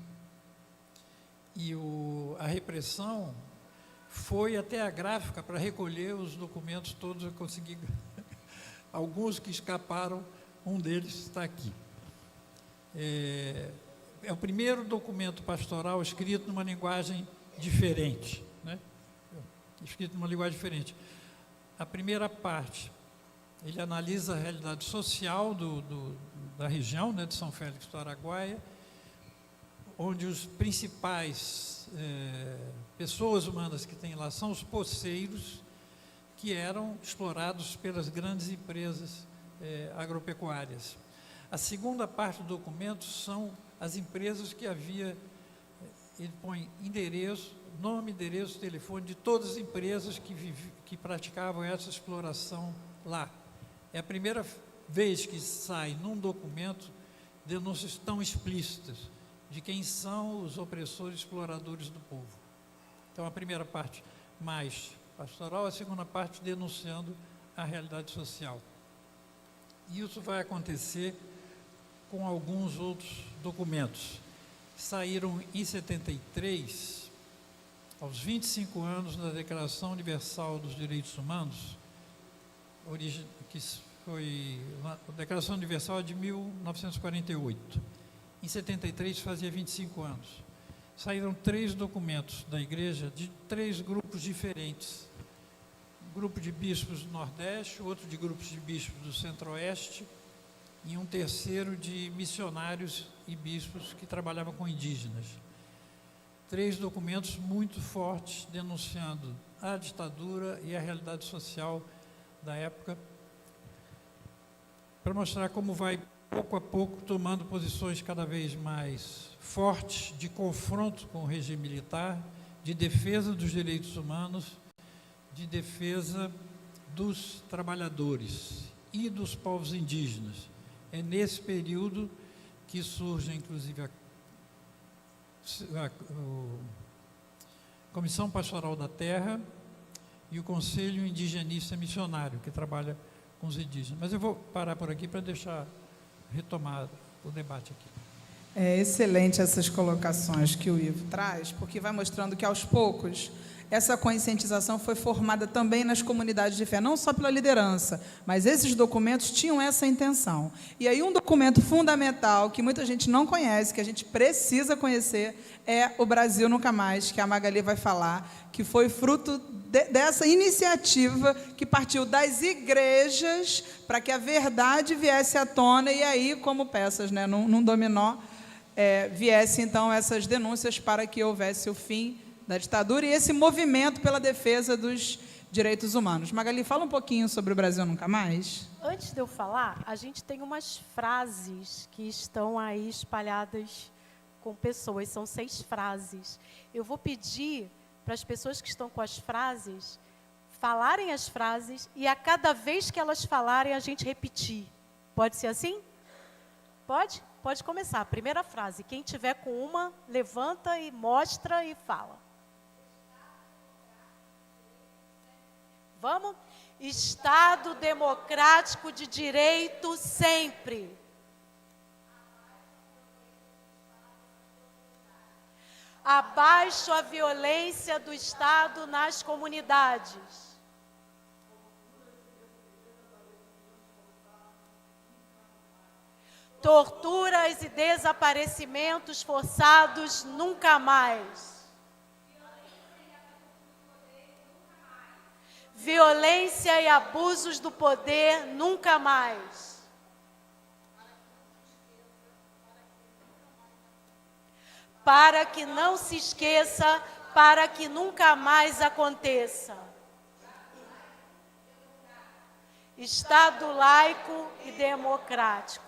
E a repressão foi até a gráfica para recolher os documentos todos. Eu consegui alguns que escaparam, um deles está aqui. É o primeiro documento pastoral escrito numa linguagem diferente, né? Escrito numa linguagem diferente. A primeira parte, ele analisa a realidade social da região, né, de São Félix do Araguaia, onde os principais pessoas humanas que tem lá são os poceiros, que eram explorados pelas grandes empresas agropecuárias. A segunda parte do documento são as empresas que havia ele põe endereço, nome, endereço, telefone de todas as empresas que praticavam essa exploração lá. É a primeira vez que sai num documento denúncias tão explícitas de quem são os opressores exploradores do povo. Então, a primeira parte mais pastoral, a segunda parte denunciando a realidade social. E isso vai acontecer com alguns outros documentos. Saíram em 73, aos 25 anos da Declaração Universal dos Direitos Humanos, que foi a Declaração Universal de 1948. Em 73 fazia 25 anos. Saíram 3 documentos da igreja de 3 grupos diferentes. Um grupo de bispos do Nordeste, outro de grupos de bispos do Centro-Oeste e um terceiro de missionários e bispos que trabalhavam com indígenas. 3 documentos muito fortes denunciando a ditadura e a realidade social da época, para mostrar como vai, pouco a pouco, tomando posições cada vez mais fortes de confronto com o regime militar, de defesa dos direitos humanos, de defesa dos trabalhadores e dos povos indígenas. É nesse período que surge, inclusive, a Comissão Pastoral da Terra e o Conselho Indigenista Missionário, que trabalha com os indígenas. Mas eu vou parar por aqui para deixar retomar o debate aqui. É excelente essas colocações que o Ivo traz, porque vai mostrando que, aos poucos, essa conscientização foi formada também nas comunidades de fé, não só pela liderança, mas esses documentos tinham essa intenção. E aí um documento fundamental, que muita gente não conhece, que a gente precisa conhecer, é o Brasil Nunca Mais, que a Magali vai falar, que foi fruto dessa iniciativa que partiu das igrejas para que a verdade viesse à tona, e aí, como peças, né, num dominó, viesse, então, essas denúncias para que houvesse o fim da ditadura e esse movimento pela defesa dos direitos humanos. Magali, fala um pouquinho sobre o Brasil Nunca Mais. Antes de eu falar, a gente tem umas frases que estão aí espalhadas com pessoas, são 6 frases. Eu vou pedir para as pessoas que estão com as frases falarem as frases e a cada vez que elas falarem a gente repetir. Pode ser assim? Pode? Pode começar. Primeira frase. Quem tiver com uma, levanta e mostra e fala. Vamos? Estado democrático de direito sempre. Abaixo a violência do Estado nas comunidades. Torturas e desaparecimentos forçados nunca mais. Violência e abusos do poder nunca mais. Para que não se esqueça, para que nunca mais aconteça. Estado laico e democrático.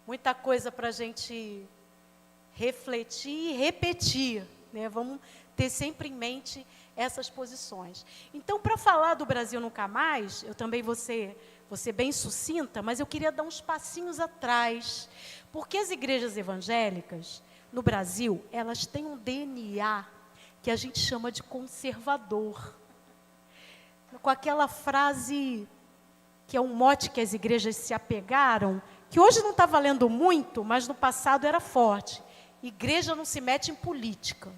Muita coisa para a gente refletir e repetir, né? Vamos ter sempre em mente essas posições. Então, para falar do Brasil Nunca Mais, eu também vou ser bem sucinta, mas eu queria dar uns passinhos atrás, porque as igrejas evangélicas, no Brasil, elas têm um DNA que a gente chama de conservador. Com aquela frase, que é um mote que as igrejas se apegaram, que hoje não está valendo muito, mas no passado era forte. Igreja não se mete em política.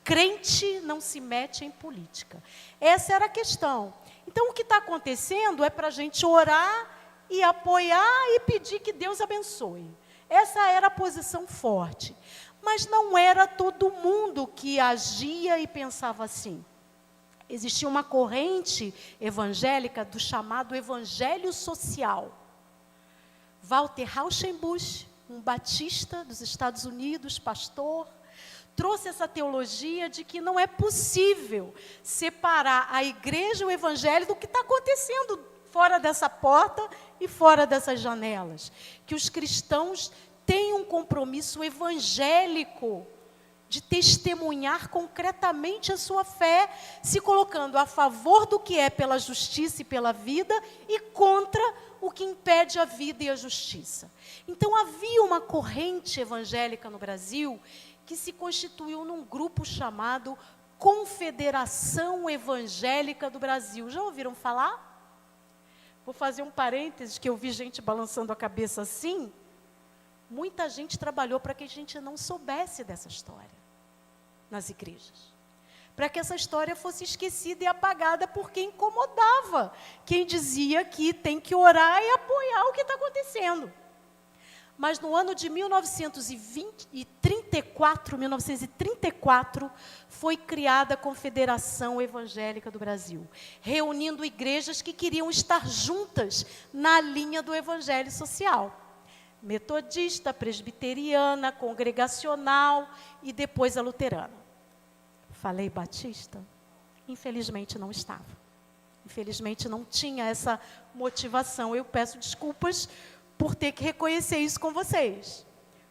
Crente não se mete em política. Essa era a questão. Então, o que está acontecendo é para a gente orar e apoiar e pedir que Deus abençoe. Essa era a posição forte. Mas não era todo mundo que agia e pensava assim. Existia uma corrente evangélica do chamado evangelho social. Walter Rauschenbusch, um batista dos Estados Unidos, pastor, trouxe essa teologia de que não é possível separar a igreja e o evangelho do que está acontecendo fora dessa porta e fora dessas janelas. Que os cristãos tem um compromisso evangélico de testemunhar concretamente a sua fé, se colocando a favor do que é pela justiça e pela vida e contra o que impede a vida e a justiça. Então havia uma corrente evangélica no Brasil que se constituiu num grupo chamado Confederação Evangélica do Brasil. Já ouviram falar? Vou fazer um parênteses, que eu vi gente balançando a cabeça assim. Muita gente trabalhou para que a gente não soubesse dessa história nas igrejas. Para que essa história fosse esquecida e apagada por quem incomodava. Quem dizia que tem que orar e apoiar o que está acontecendo. Mas no ano de 1934, foi criada a Confederação Evangélica do Brasil, reunindo igrejas que queriam estar juntas na linha do evangelho social. Metodista, presbiteriana, congregacional e depois a luterana. Falei batista? Infelizmente não estava. Infelizmente não tinha essa motivação. Eu peço desculpas por ter que reconhecer isso com vocês.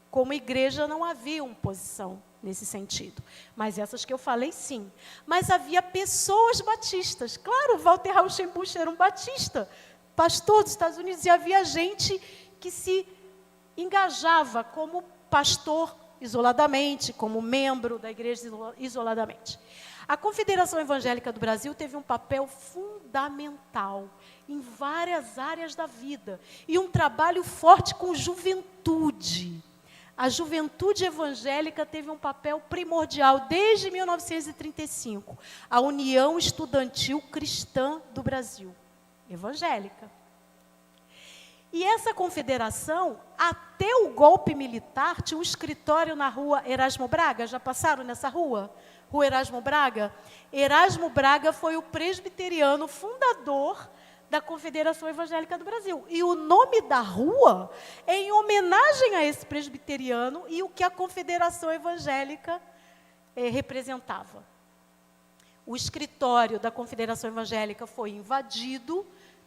Como igreja não havia uma posição nesse sentido. Mas essas que eu falei, sim. Mas havia pessoas batistas. Claro, Walter Rauschenbusch era um batista, pastor dos Estados Unidos, e havia gente que se engajava como pastor isoladamente, como membro da igreja isoladamente. A Confederação Evangélica do Brasil teve um papel fundamental em várias áreas da vida e um trabalho forte com juventude. A juventude evangélica teve um papel primordial desde 1935, a União Estudantil Cristã do Brasil, evangélica. E essa confederação, até o golpe militar, tinha um escritório na rua Erasmo Braga. Já passaram nessa rua? Rua Erasmo Braga? Erasmo Braga foi o presbiteriano fundador da Confederação Evangélica do Brasil. E o nome da rua é em homenagem a esse presbiteriano e o que a Confederação Evangélica representava. O escritório da Confederação Evangélica foi invadido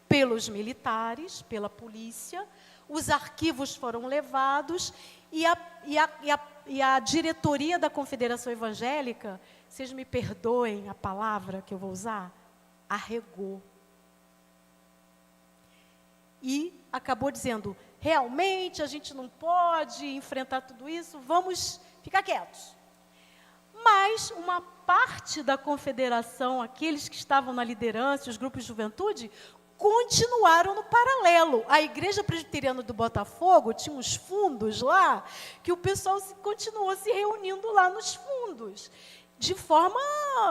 pelos militares, pela polícia, os arquivos foram levados e a diretoria da Confederação Evangélica, vocês me perdoem a palavra que eu vou usar, arregou. E acabou dizendo, realmente a gente não pode enfrentar tudo isso, vamos ficar quietos. Mas uma parte da confederação, aqueles que estavam na liderança, os grupos de juventude, continuaram no paralelo. A Igreja Presbiteriana do Botafogo tinha uns fundos lá, que o pessoal continuou se reunindo lá nos fundos, de forma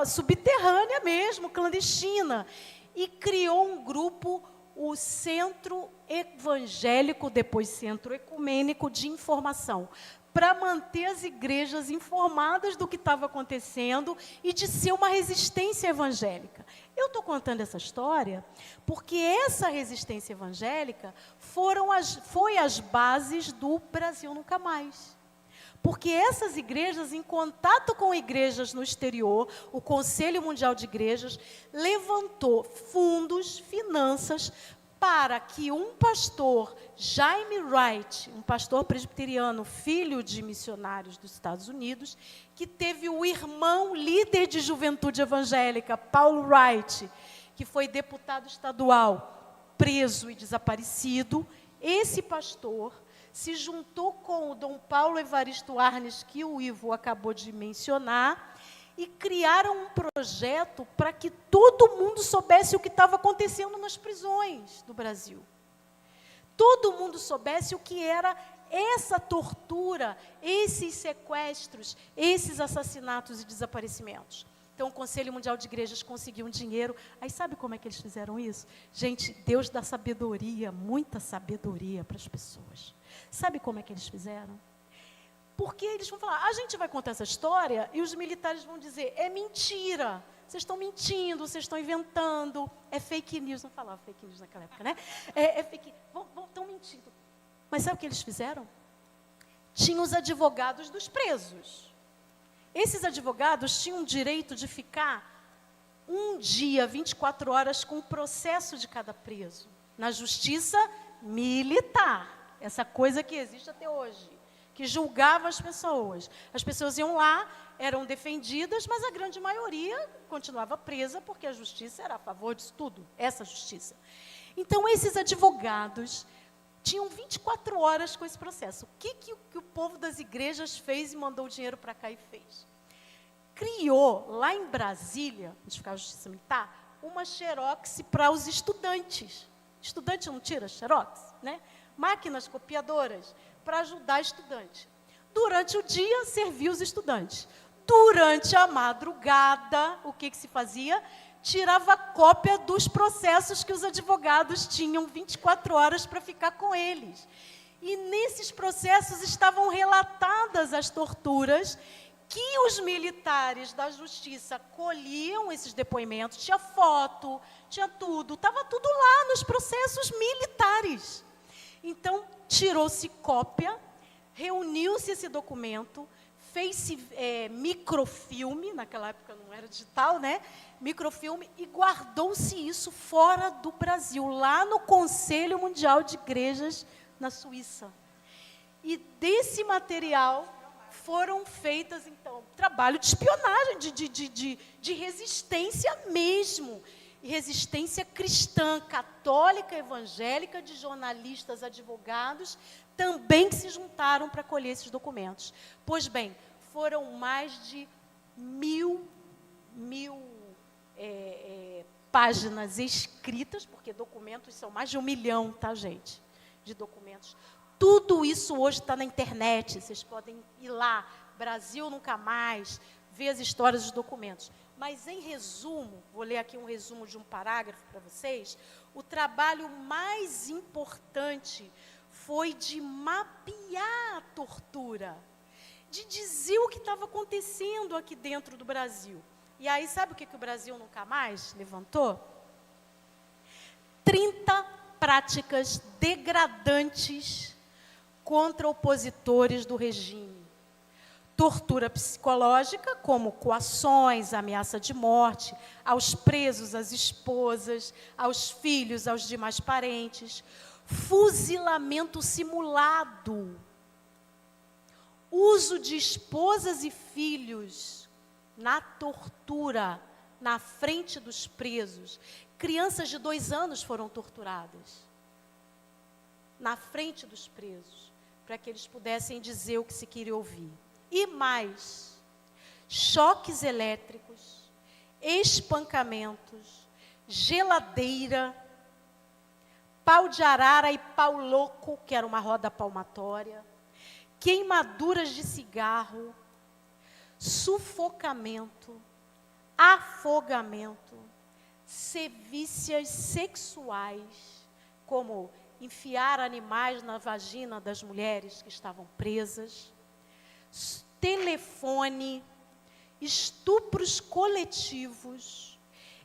subterrânea mesmo, clandestina. E criou um grupo, o Centro Evangélico, depois Centro Ecumênico de Informação, para manter as igrejas informadas do que estava acontecendo e de ser uma resistência evangélica. Eu estou contando essa história porque essa resistência evangélica foi as bases do Brasil Nunca Mais. Porque essas igrejas, em contato com igrejas no exterior, o Conselho Mundial de Igrejas levantou fundos, finanças, para que um pastor, Jaime Wright, um pastor presbiteriano, filho de missionários dos Estados Unidos, que teve o irmão líder de juventude evangélica, Paulo Wright, que foi deputado estadual, preso e desaparecido. Esse pastor se juntou com o Dom Paulo Evaristo Arnes, que o Ivo acabou de mencionar, e criaram um projeto para que todo mundo soubesse o que estava acontecendo nas prisões do Brasil. Todo mundo soubesse o que era essa tortura, esses sequestros, esses assassinatos e desaparecimentos. Então, o Conselho Mundial de Igrejas conseguiu um dinheiro. Aí, sabe como é que eles fizeram isso? Gente, Deus dá sabedoria, muita sabedoria para as pessoas. Sabe como é que eles fizeram? Porque eles vão falar, a gente vai contar essa história e os militares vão dizer, é mentira, vocês estão mentindo, vocês estão inventando, é fake news. Não falava fake news naquela época, né? É fake, estão mentindo. Mas sabe o que eles fizeram? Tinham os advogados dos presos. Esses advogados tinham o direito de ficar um dia, 24 horas, com o processo de cada preso, na justiça militar, essa coisa que existe até hoje. que julgava as pessoas. As pessoas iam lá, eram defendidas, mas a grande maioria continuava presa, porque a justiça era a favor disso tudo, essa justiça. Então, esses advogados tinham 24 horas com esse processo. O que o povo das igrejas fez e mandou o dinheiro para cá e fez? Criou, lá em Brasília, onde ficava a justiça militar, uma xerox para os estudantes. Estudante não tira xerox, né? Máquinas copiadoras para ajudar estudantes. Durante o dia, servia os estudantes. Durante a madrugada, o que se fazia? Tirava cópia dos processos que os advogados tinham 24 horas para ficar com eles. E nesses processos estavam relatadas as torturas que os militares da justiça colhiam esses depoimentos. Tinha foto, tinha tudo, estava tudo lá nos processos militares. Então, tirou-se cópia, reuniu-se esse documento, fez-se microfilme, naquela época não era digital, né? Microfilme, e guardou-se isso fora do Brasil, lá no Conselho Mundial de Igrejas, na Suíça. E desse material foram feitas, então, trabalho de espionagem, de resistência mesmo. E resistência cristã, católica, evangélica, de jornalistas, advogados, também se juntaram para colher esses documentos. Pois bem, foram mais de mil páginas escritas, porque documentos são mais de 1 milhão, tá, gente, de documentos. Tudo isso hoje está na internet, vocês podem ir lá, Brasil Nunca Mais, ver as histórias dos documentos. Mas, em resumo, vou ler aqui um resumo de um parágrafo para vocês, o trabalho mais importante foi de mapear a tortura, de dizer o que estava acontecendo aqui dentro do Brasil. E aí, sabe o que o Brasil Nunca Mais levantou? 30 práticas degradantes contra opositores do regime. Tortura psicológica, como coações, ameaça de morte, aos presos, às esposas, aos filhos, aos demais parentes. Fuzilamento simulado. Uso de esposas e filhos na tortura, na frente dos presos. Crianças de 2 anos foram torturadas na frente dos presos, para que eles pudessem dizer o que se queria ouvir. E mais, choques elétricos, espancamentos, geladeira, pau de arara e pau louco, que era uma roda palmatória, queimaduras de cigarro, sufocamento, afogamento, sevícias sexuais, como enfiar animais na vagina das mulheres que estavam presas, telefone, estupros coletivos,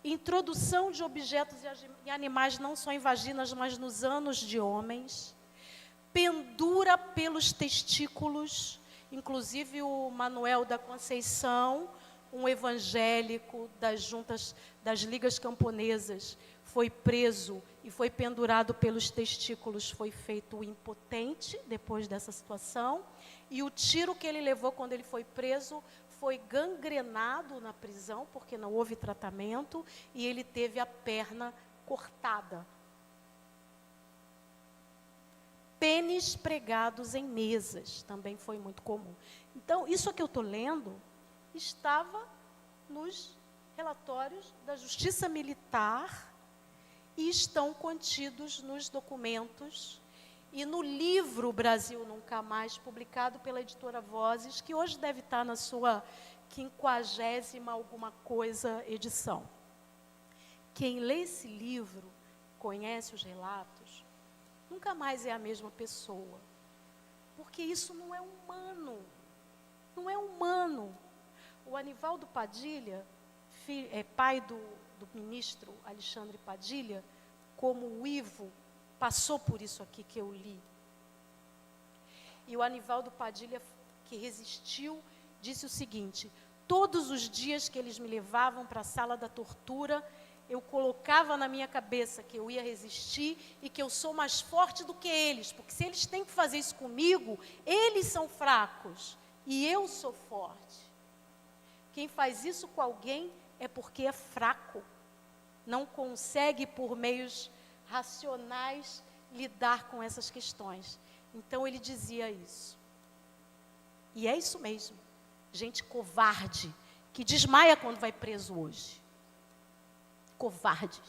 introdução de objetos e animais não só em vaginas, mas nos ânos de homens, pendura pelos testículos, inclusive o Manuel da Conceição, um evangélico das juntas das ligas camponesas, foi preso e foi pendurado pelos testículos, foi feito impotente depois dessa situação, e o tiro que ele levou quando ele foi preso foi gangrenado na prisão, porque não houve tratamento, e ele teve a perna cortada. Pênis pregados em mesas, também foi muito comum. Então, isso que eu estou lendo estava nos relatórios da Justiça Militar e estão contidos nos documentos e no livro Brasil Nunca Mais, publicado pela editora Vozes, que hoje deve estar na sua 50ª alguma coisa edição. Quem lê esse livro, conhece os relatos, nunca mais é a mesma pessoa, porque isso não é humano, não é humano. O Anivaldo Padilha, pai do ministro Alexandre Padilha, como o Ivo, passou por isso aqui que eu li. E o Anivaldo Padilha, que resistiu, disse o seguinte: todos os dias que eles me levavam para a sala da tortura, eu colocava na minha cabeça que eu ia resistir e que eu sou mais forte do que eles, porque se eles têm que fazer isso comigo, eles são fracos e eu sou forte. Quem faz isso com alguém é porque é fraco, não consegue por meios racionais lidar com essas questões. Então ele dizia isso. E é isso mesmo. Gente covarde, que desmaia quando vai preso hoje. Covardes.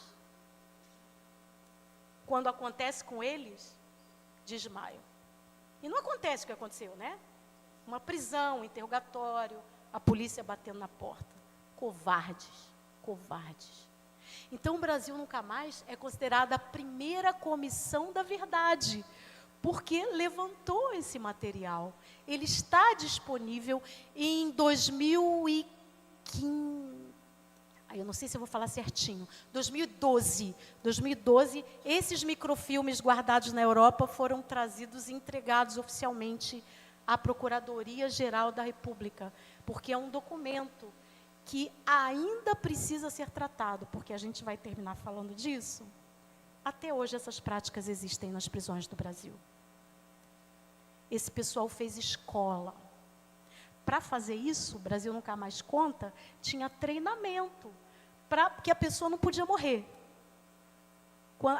Quando acontece com eles, desmaiam. E não acontece o que aconteceu, né? Uma prisão, um interrogatório, a polícia batendo na porta. Covardes, covardes. Então o Brasil Nunca Mais é considerada a primeira comissão da verdade, porque levantou esse material. Ele está disponível em 2015. Eu não sei se eu vou falar certinho. 2012, esses microfilmes guardados na Europa foram trazidos e entregados oficialmente à Procuradoria-Geral da República, porque é um documento que ainda precisa ser tratado, porque a gente vai terminar falando disso. Até hoje essas práticas existem nas prisões do Brasil. Esse pessoal fez escola. Para fazer isso, o Brasil Nunca Mais conta, tinha treinamento, porque a pessoa não podia morrer.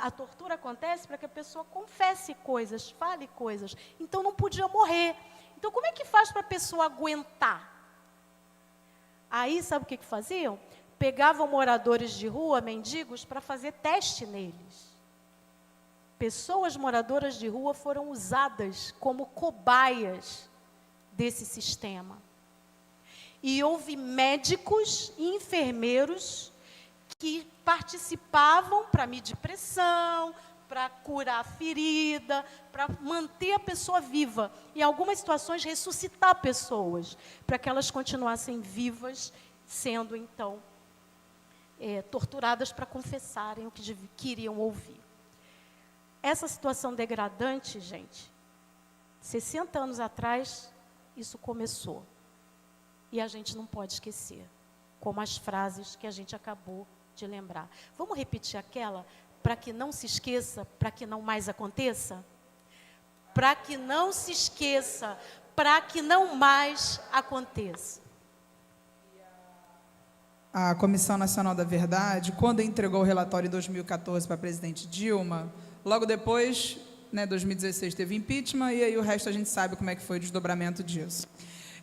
A tortura acontece para que a pessoa confesse coisas, fale coisas. Então não podia morrer. Então como é que faz para a pessoa aguentar? Aí sabe o que faziam? Pegavam moradores de rua, mendigos, para fazer teste neles. Pessoas moradoras de rua foram usadas como cobaias desse sistema. E houve médicos e enfermeiros que participavam para medir pressão, para curar a ferida, para manter a pessoa viva. Em algumas situações, ressuscitar pessoas, para que elas continuassem vivas, sendo, então, torturadas para confessarem o que queriam ouvir. Essa situação degradante, gente, 60 anos atrás, isso começou. E a gente não pode esquecer, como as frases que a gente acabou de lembrar. Vamos repetir aquela, para que não se esqueça, para que não mais aconteça? Para que não se esqueça, para que não mais aconteça. A Comissão Nacional da Verdade, quando entregou o relatório em 2014 para a presidente Dilma, logo depois, 2016 teve impeachment, e aí o resto a gente sabe como é que foi o desdobramento disso.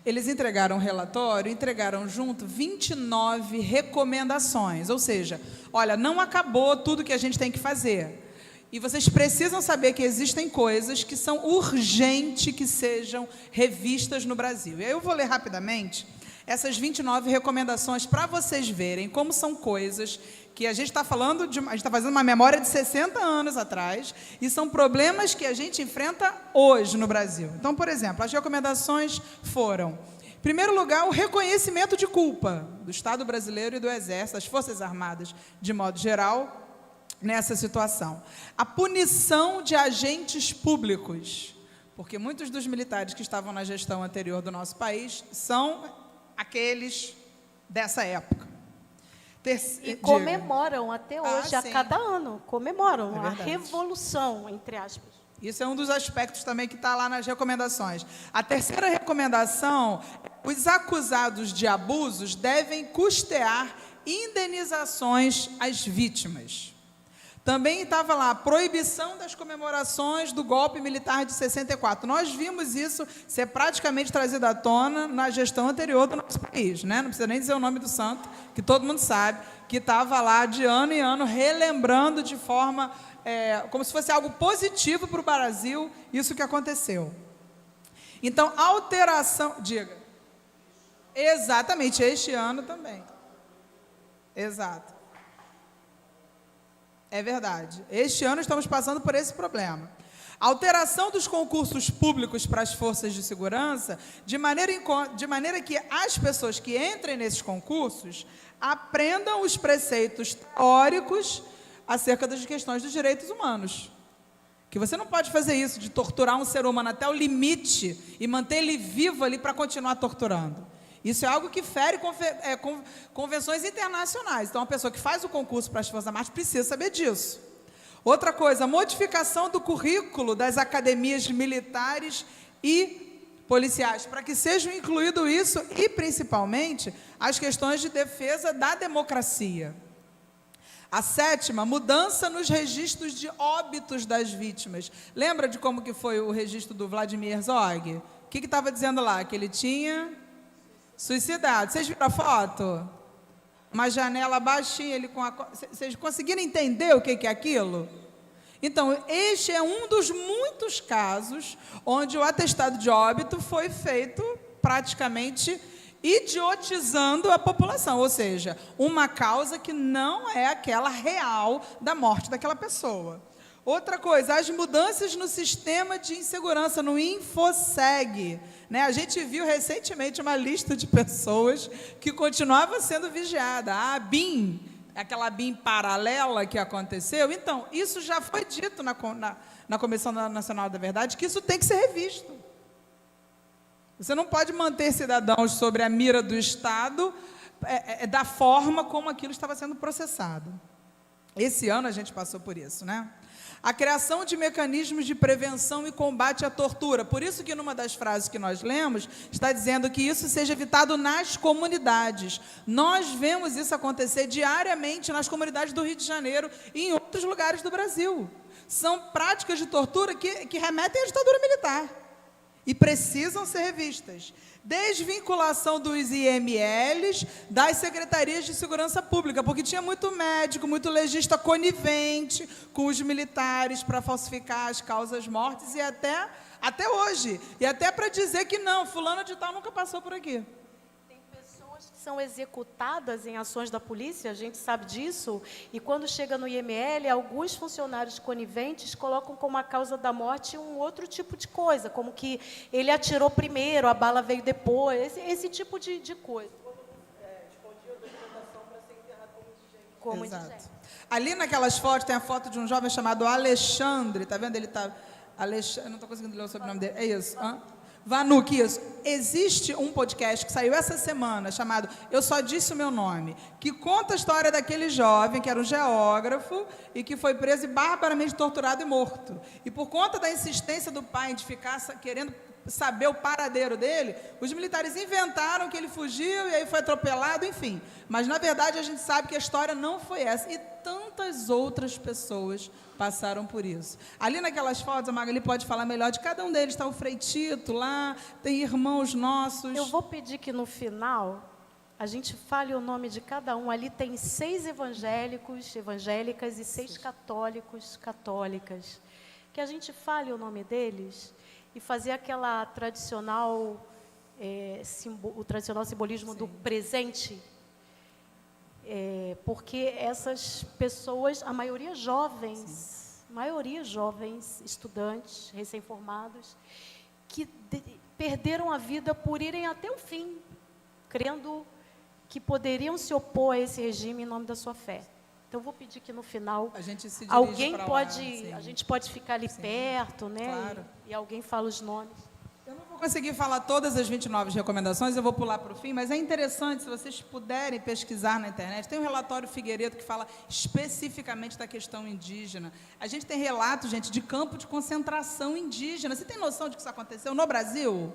Eles entregaram o relatório, entregaram junto 29 recomendações, ou seja, olha, não acabou tudo que a gente tem que fazer. E vocês precisam saber que existem coisas que são urgentes que sejam revistas no Brasil. E aí eu vou ler rapidamente essas 29 recomendações para vocês verem como são coisas que a gente está falando, a gente está fazendo uma memória de 60 anos atrás, e são problemas que a gente enfrenta hoje no Brasil. Então, por exemplo, as recomendações foram, em primeiro lugar, o reconhecimento de culpa do Estado brasileiro e do Exército, das Forças Armadas, de modo geral, nessa situação. A punição de agentes públicos, porque muitos dos militares que estavam na gestão anterior do nosso país são aqueles dessa época. E comemoram até hoje, a sim. cada ano, comemoram a revolução, entre aspas. Isso é um dos aspectos também que está lá nas recomendações. A terceira recomendação, os acusados de abusos devem custear indenizações às vítimas. Também estava lá a proibição das comemorações do golpe militar de 64. Nós vimos isso ser praticamente trazido à tona na gestão anterior do nosso país, né? Não precisa nem dizer o nome do santo, que todo mundo sabe, que estava lá de ano em ano relembrando de forma, como se fosse algo positivo para o Brasil, isso que aconteceu. Então, alteração... Diga. Exatamente, este ano também. Exato. É verdade. Este ano estamos passando por esse problema. A alteração dos concursos públicos para as forças de segurança, de maneira que as pessoas que entrem nesses concursos aprendam os preceitos teóricos acerca das questões dos direitos humanos. Que você não pode fazer isso, de torturar um ser humano até o limite e manter ele vivo ali para continuar torturando. Isso é algo que fere convenções internacionais. Então, a pessoa que faz o concurso para as Forças Armadas precisa saber disso. Outra coisa, modificação do currículo das academias militares e policiais, para que sejam incluído isso e, principalmente, as questões de defesa da democracia. A 7ª, mudança nos registros de óbitos das vítimas. Lembra de como que foi o registro do Vladimir Herzog? O que estava dizendo lá? Que ele tinha suicidado. Vocês viram a foto? Uma janela baixinha, ele com a... Vocês conseguiram entender o que é aquilo? Então, este é um dos muitos casos onde o atestado de óbito foi feito praticamente idiotizando a população, ou seja, uma causa que não é aquela real da morte daquela pessoa. Outra coisa, as mudanças no sistema de insegurança, no InfoSeg. Né? A gente viu recentemente uma lista de pessoas que continuava sendo vigiada. A BIM, aquela BIM paralela que aconteceu. Então, isso já foi dito na Comissão Nacional da Verdade, que isso tem que ser revisto. Você não pode manter cidadãos sobre a mira do Estado da forma como aquilo estava sendo processado. Esse ano a gente passou por isso, né? A criação de mecanismos de prevenção e combate à tortura. Por isso que numa das frases que nós lemos, está dizendo que isso seja evitado nas comunidades. Nós vemos isso acontecer diariamente nas comunidades do Rio de Janeiro e em outros lugares do Brasil. São práticas de tortura que remetem à ditadura militar e precisam ser revistas. Desvinculação dos IMLs das secretarias de segurança pública, porque tinha muito médico, muito legista conivente com os militares para falsificar as causas mortes e até hoje. E até para dizer que não, fulano de tal nunca passou por aqui. São executadas em ações da polícia, a gente sabe disso, e quando chega no IML, alguns funcionários coniventes colocam como a causa da morte um outro tipo de coisa, como que ele atirou primeiro, a bala veio depois, esse tipo de coisa. Escondia a documentação para ser enterrado como indigente. Exato. Ali naquelas fotos, tem a foto de um jovem chamado Alexandre, tá vendo? Ele está... Eu não estou conseguindo ler o sobrenome dele, é isso, Vanuc, isso. Existe um podcast que saiu essa semana, chamado Eu Só Disse o Meu Nome, que conta a história daquele jovem, que era um geógrafo, e que foi preso e barbaramente torturado e morto. E por conta da insistência do pai de ficar querendo saber o paradeiro dele, os militares inventaram que ele fugiu e aí foi atropelado, enfim. Mas, na verdade, a gente sabe que a história não foi essa. E tantas outras pessoas passaram por isso. Ali naquelas fotos, a Magali pode falar melhor de cada um deles. Está o Frei Tito lá, tem irmãos nossos. Eu vou pedir que, no final, a gente fale o nome de cada um. Ali tem 6 evangélicos, evangélicas e 6 católicos, católicas. Que a gente fale o nome deles e fazer aquela tradicional, o tradicional simbolismo do presente, porque essas pessoas, a maioria jovens, estudantes, recém-formados, que perderam a vida por irem até o fim, crendo que poderiam se opor a esse regime em nome da sua fé. Então, eu vou pedir que, no final, alguém pode... A gente pode ficar ali perto, né? Claro. E alguém fala os nomes. Eu não vou conseguir falar todas as 29 recomendações, eu vou pular para o fim, mas é interessante, se vocês puderem pesquisar na internet, tem um relatório Figueiredo que fala especificamente da questão indígena. A gente tem relatos, gente, de campo de concentração indígena. Você tem noção de que isso aconteceu no Brasil?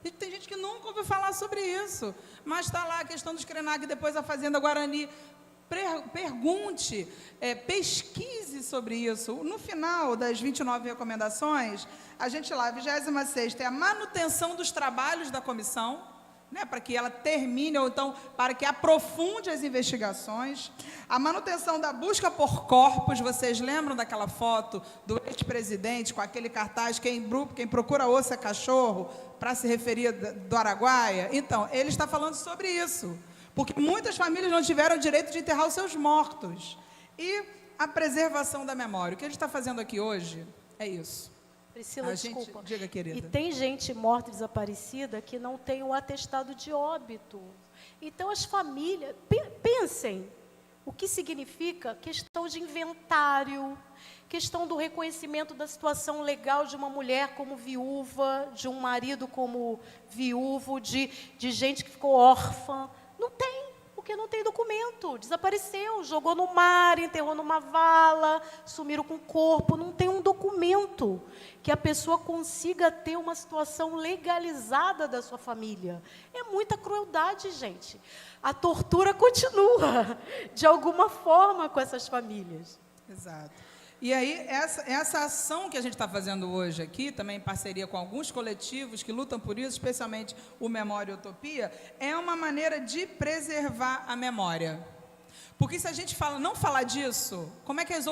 E tem gente que nunca ouviu falar sobre isso, mas está lá a questão dos Krenak, depois a Fazenda Guarani. Pergunte, pesquise sobre isso. No final das 29 recomendações, a gente lá, a 26ª, é a manutenção dos trabalhos da comissão, né, para que ela termine, ou então para que aprofunde as investigações. A manutenção da busca por corpos. Vocês lembram daquela foto do ex-presidente com aquele cartaz, quem procura osso é cachorro, para se referir do Araguaia? Então, ele está falando sobre isso. Porque muitas famílias não tiveram o direito de enterrar os seus mortos. E a preservação da memória. O que a gente está fazendo aqui hoje é isso. Priscila, desculpa. Diga, querida. E tem gente morta e desaparecida que não tem o atestado de óbito. Então, as famílias... Pensem, O que significa questão de inventário, questão do reconhecimento da situação legal de uma mulher como viúva, de um marido como viúvo, de gente que ficou órfã. Não tem, porque não tem documento. Desapareceu, jogou no mar, enterrou numa vala, sumiram com o corpo. Não tem um documento que a pessoa consiga ter uma situação legalizada da sua família. É muita crueldade, gente. A tortura continua, de alguma forma, com essas famílias. Exato. E aí, essa ação que a gente está fazendo hoje aqui, também em parceria com alguns coletivos que lutam por isso, especialmente o Memória e Utopia, é uma maneira de preservar a memória. Porque se a gente não falar disso, como é que as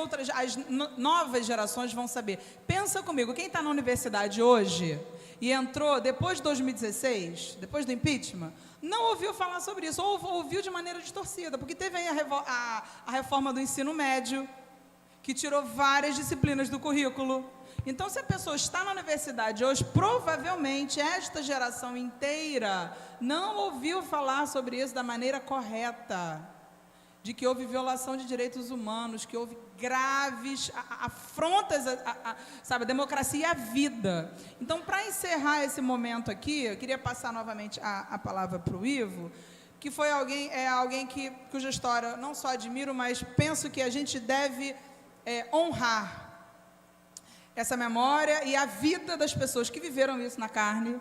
novas gerações vão saber? Pensa comigo, quem está na universidade hoje e entrou depois de 2016, depois do impeachment, não ouviu falar sobre isso, ou ouviu de maneira distorcida, porque teve aí a reforma do ensino médio, que tirou várias disciplinas do currículo. Então, se a pessoa está na universidade hoje, provavelmente esta geração inteira não ouviu falar sobre isso da maneira correta, de que houve violação de direitos humanos, que houve graves afrontas sabe, a democracia e a vida. Então, para encerrar esse momento aqui, eu queria passar novamente a palavra para o Ivo, que foi alguém cuja história não só admiro, mas penso que a gente deve honrar essa memória e a vida das pessoas que viveram isso na carne,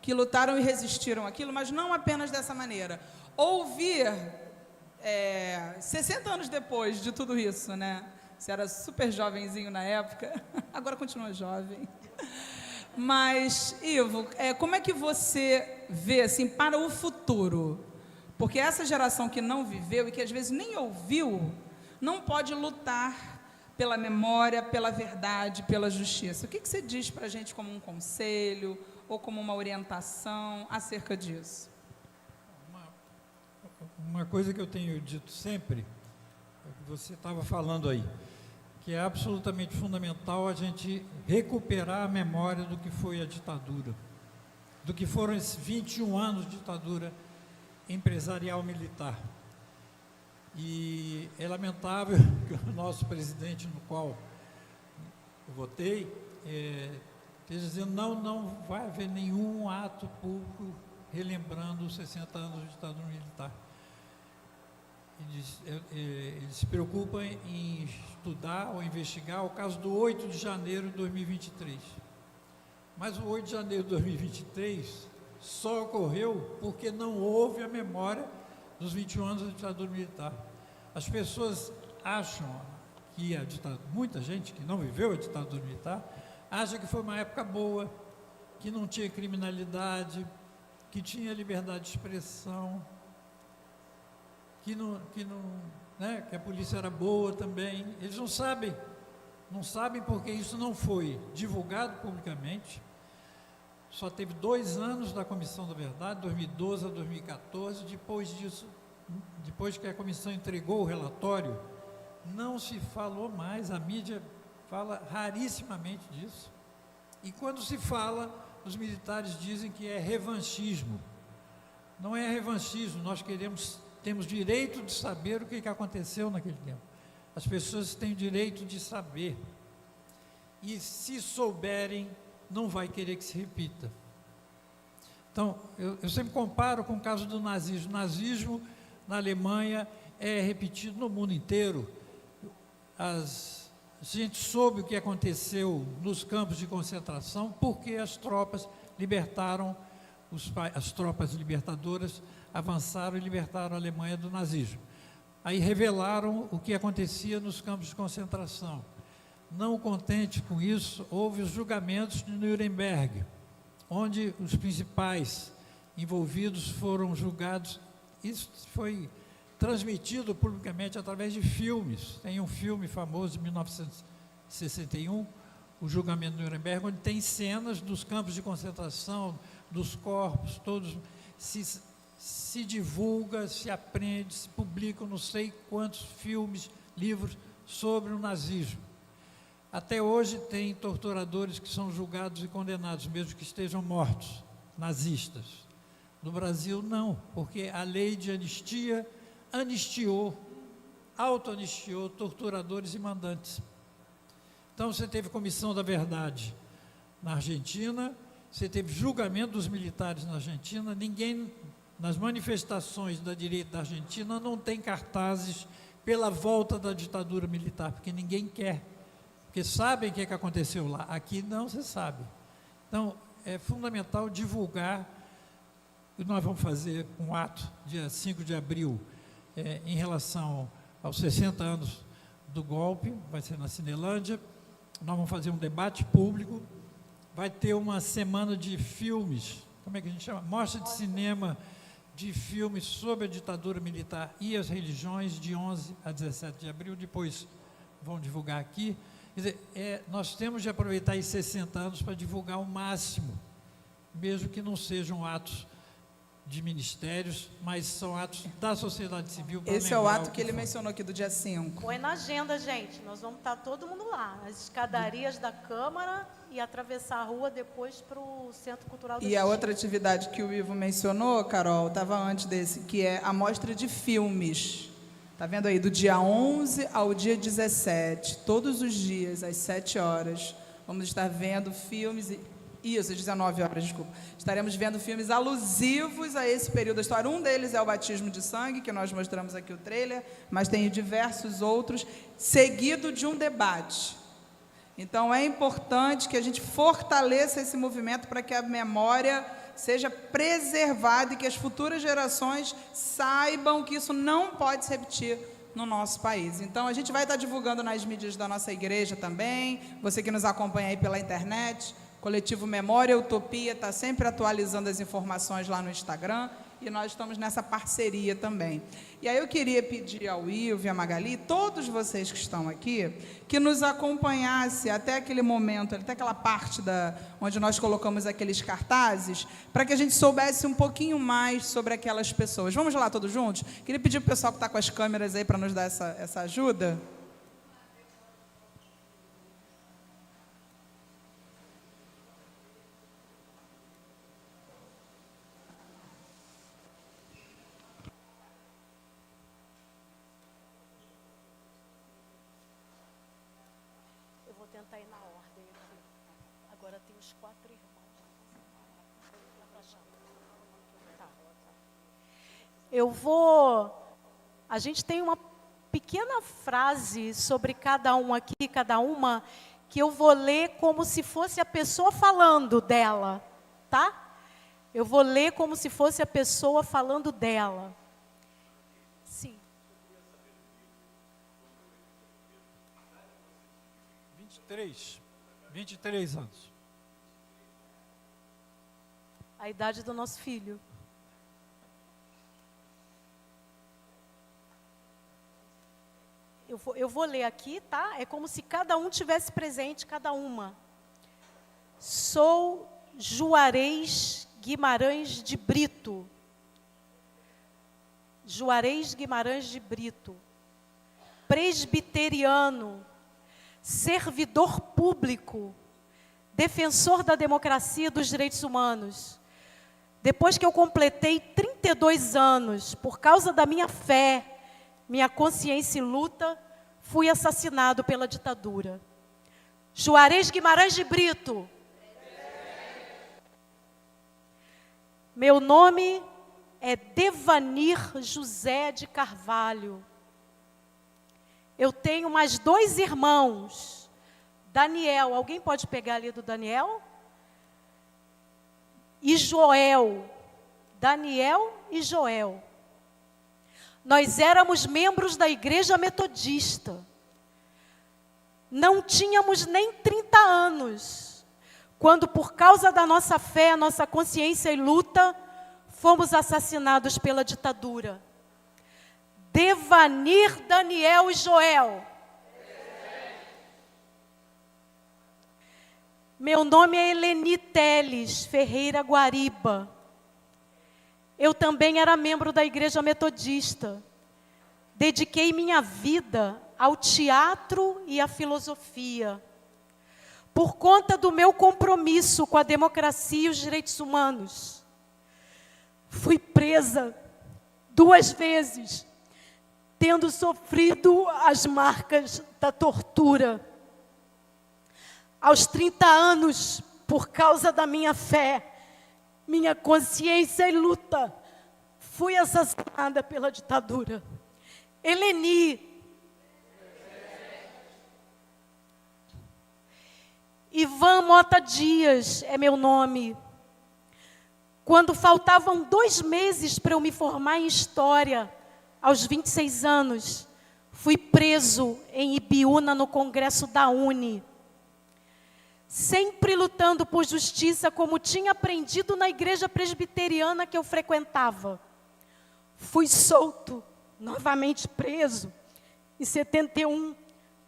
que lutaram e resistiram àquilo, mas não apenas dessa maneira. Ouvir, 60 anos depois de tudo isso, né? Você era super jovenzinho na época, agora continua jovem. Mas, Ivo, como é que você vê, assim, para o futuro? Porque essa geração que não viveu e que às vezes nem ouviu, não pode lutar pela memória, pela verdade, pela justiça. O que você diz para a gente como um conselho ou como uma orientação acerca disso? Uma coisa que eu tenho dito sempre, é o que você estava falando aí, que é absolutamente fundamental a gente recuperar a memória do que foi a ditadura, do que foram esses 21 anos de ditadura empresarial militar. E é lamentável que o nosso presidente, no qual eu votei, esteja dizendo não vai haver nenhum ato público relembrando os 60 anos de ditadura militar. Ele se preocupa em estudar ou investigar o caso do 8 de janeiro de 2023. Mas o 8 de janeiro de 2023 só ocorreu porque não houve a memória dos 21 anos da ditadura militar. As pessoas acham que muita gente que não viveu a ditadura militar, acha que foi uma época boa, que não tinha criminalidade, que tinha liberdade de expressão, que a polícia era boa também. Eles não sabem porque isso não foi divulgado publicamente. Só teve 2 anos da Comissão da Verdade, 2012 a 2014, depois disso, depois que a comissão entregou o relatório, não se falou mais, a mídia fala rarissimamente disso. E quando se fala, os militares dizem que é revanchismo. Não é revanchismo, nós temos direito de saber o que aconteceu naquele tempo. As pessoas têm o direito de saber. E se souberem, não vai querer que se repita. Então, eu sempre comparo com o caso do nazismo. O nazismo na Alemanha é repetido no mundo inteiro. A gente soube o que aconteceu nos campos de concentração porque as tropas libertaram, as tropas libertadoras avançaram e libertaram a Alemanha do nazismo. Aí revelaram o que acontecia nos campos de concentração. Não contente com isso, houve os julgamentos de Nuremberg, onde os principais envolvidos foram julgados. Isso foi transmitido publicamente através de filmes. Tem um filme famoso de 1961, o julgamento de Nuremberg, onde tem cenas dos campos de concentração, dos corpos, todos. Se divulga, se aprende, se publicam não sei quantos filmes, livros sobre o nazismo. Até hoje tem torturadores que são julgados e condenados, mesmo que estejam mortos, nazistas. No Brasil, não, porque a lei de anistia anistiou autoanistiou torturadores e mandantes. Então, você teve Comissão da Verdade na Argentina, você teve julgamento dos militares na Argentina, ninguém, nas manifestações da direita da Argentina, não tem cartazes pela volta da ditadura militar, porque ninguém quer, porque sabem o que aconteceu lá. Aqui não se sabe. Então, é fundamental divulgar, e nós vamos fazer um ato, dia 5 de abril, em relação aos 60 anos do golpe, vai ser na Cinelândia. Nós vamos fazer um debate público, vai ter uma semana de filmes, como é que a gente chama? Mostra de cinema de filmes sobre a ditadura militar e as religiões, de 11 a 17 de abril, depois vão divulgar aqui. Quer dizer, nós temos de aproveitar esses 60 anos para divulgar o máximo, mesmo que não sejam atos de ministérios, mas são atos da sociedade civil. Esse é o ato que ele mencionou aqui do dia 5. Põe na agenda, gente. Nós vamos estar todo mundo lá, nas escadarias da Câmara e atravessar a rua depois para o Centro Cultural do E a outra atividade que o Ivo mencionou, Carol, estava antes desse, que é a mostra de filmes. Está vendo aí? Do dia 11 ao dia 17, todos os dias, às 7 horas, vamos estar vendo filmes... Isso, às 19 horas, desculpa. Estaremos vendo filmes alusivos a esse período da história. Um deles é o Batismo de Sangue, que nós mostramos aqui o trailer, mas tem diversos outros, seguido de um debate. Então, é importante que a gente fortaleça esse movimento para que a memória seja preservada e que as futuras gerações saibam que isso não pode se repetir no nosso país. Então, a gente vai estar divulgando nas mídias da nossa igreja também, você que nos acompanha aí pela internet. Coletivo Memória Utopia está sempre atualizando as informações lá no Instagram e nós estamos nessa parceria também. E aí eu queria pedir ao Ivo e a Magali, todos vocês que estão aqui, que nos acompanhasse até aquele momento, até aquela parte onde nós colocamos aqueles cartazes, para que a gente soubesse um pouquinho mais sobre aquelas pessoas. Vamos lá todos juntos? Queria pedir para o pessoal que está com as câmeras aí para nos dar essa ajuda. Tentar ir na ordem aqui. Agora tem os 4 irmãos. Tá. Eu vou... A gente tem uma pequena frase sobre cada um aqui, cada uma, que eu vou ler como se fosse a pessoa falando dela, tá? Eu vou ler como se fosse a pessoa falando dela. Sim. 23 anos. A idade do nosso filho. Eu vou ler aqui, tá? É como se cada um tivesse presente, cada uma. Sou Juarez Guimarães de Brito. Juarez Guimarães de Brito. Presbiteriano. Servidor público, defensor da democracia e dos direitos humanos. Depois que eu completei 32 anos, por causa da minha fé, minha consciência e luta, fui assassinado pela ditadura. Juarez Guimarães de Brito. Meu nome é Devanir José de Carvalho. Eu tenho mais 2 irmãos. Daniel, alguém pode pegar ali do Daniel? E Joel. Daniel e Joel. Nós éramos membros da Igreja Metodista. Não tínhamos nem 30 anos, quando, por causa da nossa fé, nossa consciência e luta, fomos assassinados pela ditadura. Devanir, Daniel e Joel. Meu nome é Eleni Teles Ferreira Guariba. Eu também era membro da Igreja Metodista. Dediquei minha vida ao teatro e à filosofia. Por conta do meu compromisso com a democracia e os direitos humanos. Fui presa 2 vezes. tendo sofrido as marcas da tortura. Aos 30 anos, por causa da minha fé, minha consciência e luta, fui assassinada pela ditadura. Eleni. Ivan Mota Dias é meu nome. Quando faltavam 2 meses para eu me formar em História, aos 26 anos, fui preso em Ibiúna, no Congresso da UNE. Sempre lutando por justiça, como tinha aprendido na igreja presbiteriana que eu frequentava. Fui solto, novamente preso, em 71,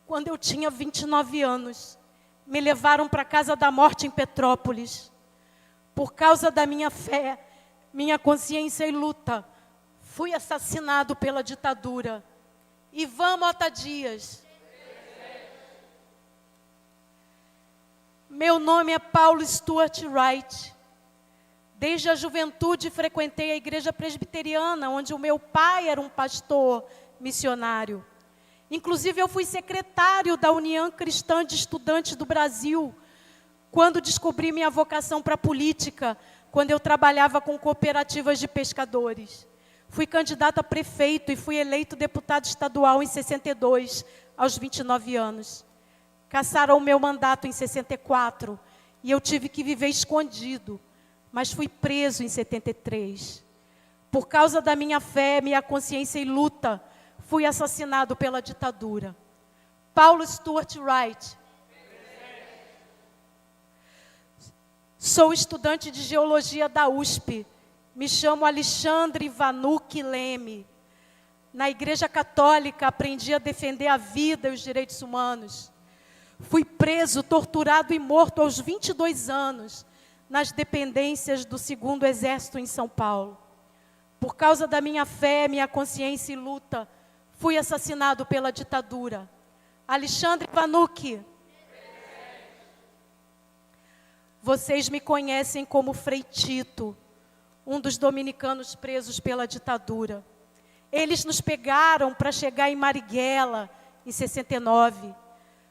quando eu tinha 29 anos. Me levaram para a Casa da Morte em Petrópolis. Por causa da minha fé, minha consciência e luta, fui assassinado pela ditadura. Ivan Mota Dias. Meu nome é Paulo Stuart Wright. Desde a juventude frequentei a igreja presbiteriana, onde o meu pai era um pastor missionário. Inclusive, eu fui secretário da União Cristã de Estudantes do Brasil, quando descobri minha vocação para a política, quando eu trabalhava com cooperativas de pescadores. Fui candidata a prefeito e fui eleito deputado estadual em 62, aos 29 anos. Cassaram o meu mandato em 64 e eu tive que viver escondido, mas fui preso em 73. Por causa da minha fé, minha consciência e luta, fui assassinado pela ditadura. Paulo Stuart Wright. Sou estudante de Geologia da USP. Me chamo Alexandre Vanucci Leme. Na Igreja Católica, aprendi a defender a vida e os direitos humanos. Fui preso, torturado e morto aos 22 anos, nas dependências do 2º Exército em São Paulo. Por causa da minha fé, minha consciência e luta, fui assassinado pela ditadura. Alexandre Vanucci. Vocês me conhecem como Frei Tito, um dos dominicanos presos pela ditadura. Eles nos pegaram para chegar em Marighella, em 69.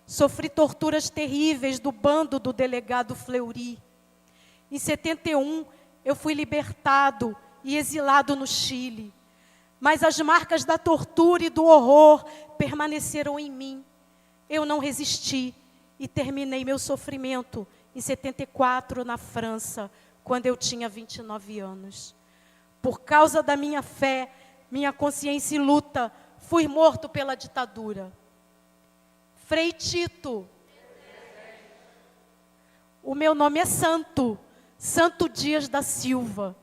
Sofri torturas terríveis do bando do delegado Fleury. Em 71, eu fui libertado e exilado no Chile. Mas as marcas da tortura e do horror permaneceram em mim. Eu não resisti e terminei meu sofrimento em 74, na França, quando eu tinha 29 anos. Por causa da minha fé, minha consciência e luta, fui morto pela ditadura. Frei Tito. O meu nome é Santo Dias da Silva.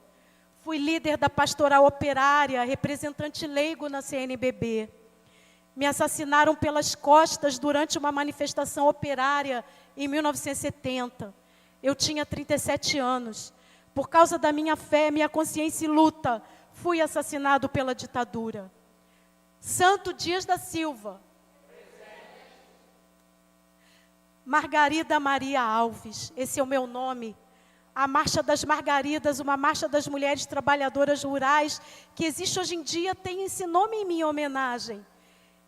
Fui líder da pastoral operária, representante leigo na CNBB. Me assassinaram pelas costas durante uma manifestação operária em 1970. Eu tinha 37 anos. Por causa da minha fé, minha consciência e luta, fui assassinado pela ditadura. Santo Dias da Silva. Margarida Maria Alves, esse é o meu nome. A Marcha das Margaridas, uma marcha das mulheres trabalhadoras rurais, que existe hoje em dia, tem esse nome em minha homenagem.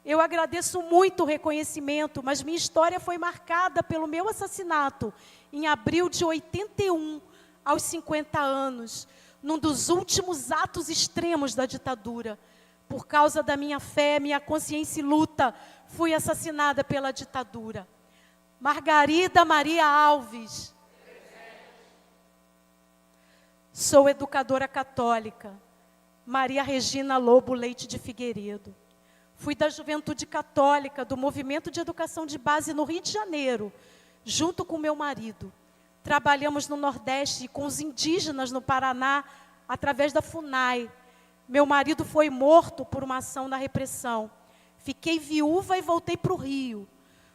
Eu agradeço muito o reconhecimento, mas minha história foi marcada pelo meu assassinato, em abril de 81, aos 50 anos, num dos últimos atos extremos da ditadura. Por causa da minha fé, minha consciência e luta, fui assassinada pela ditadura. Margarida Maria Alves. Sou educadora católica. Maria Regina Lobo Leite de Figueiredo. Fui da Juventude Católica, do Movimento de Educação de Base no Rio de Janeiro, junto com meu marido. Trabalhamos no Nordeste com os indígenas no Paraná, através da FUNAI. Meu marido foi morto por uma ação da repressão. Fiquei viúva e voltei para o Rio.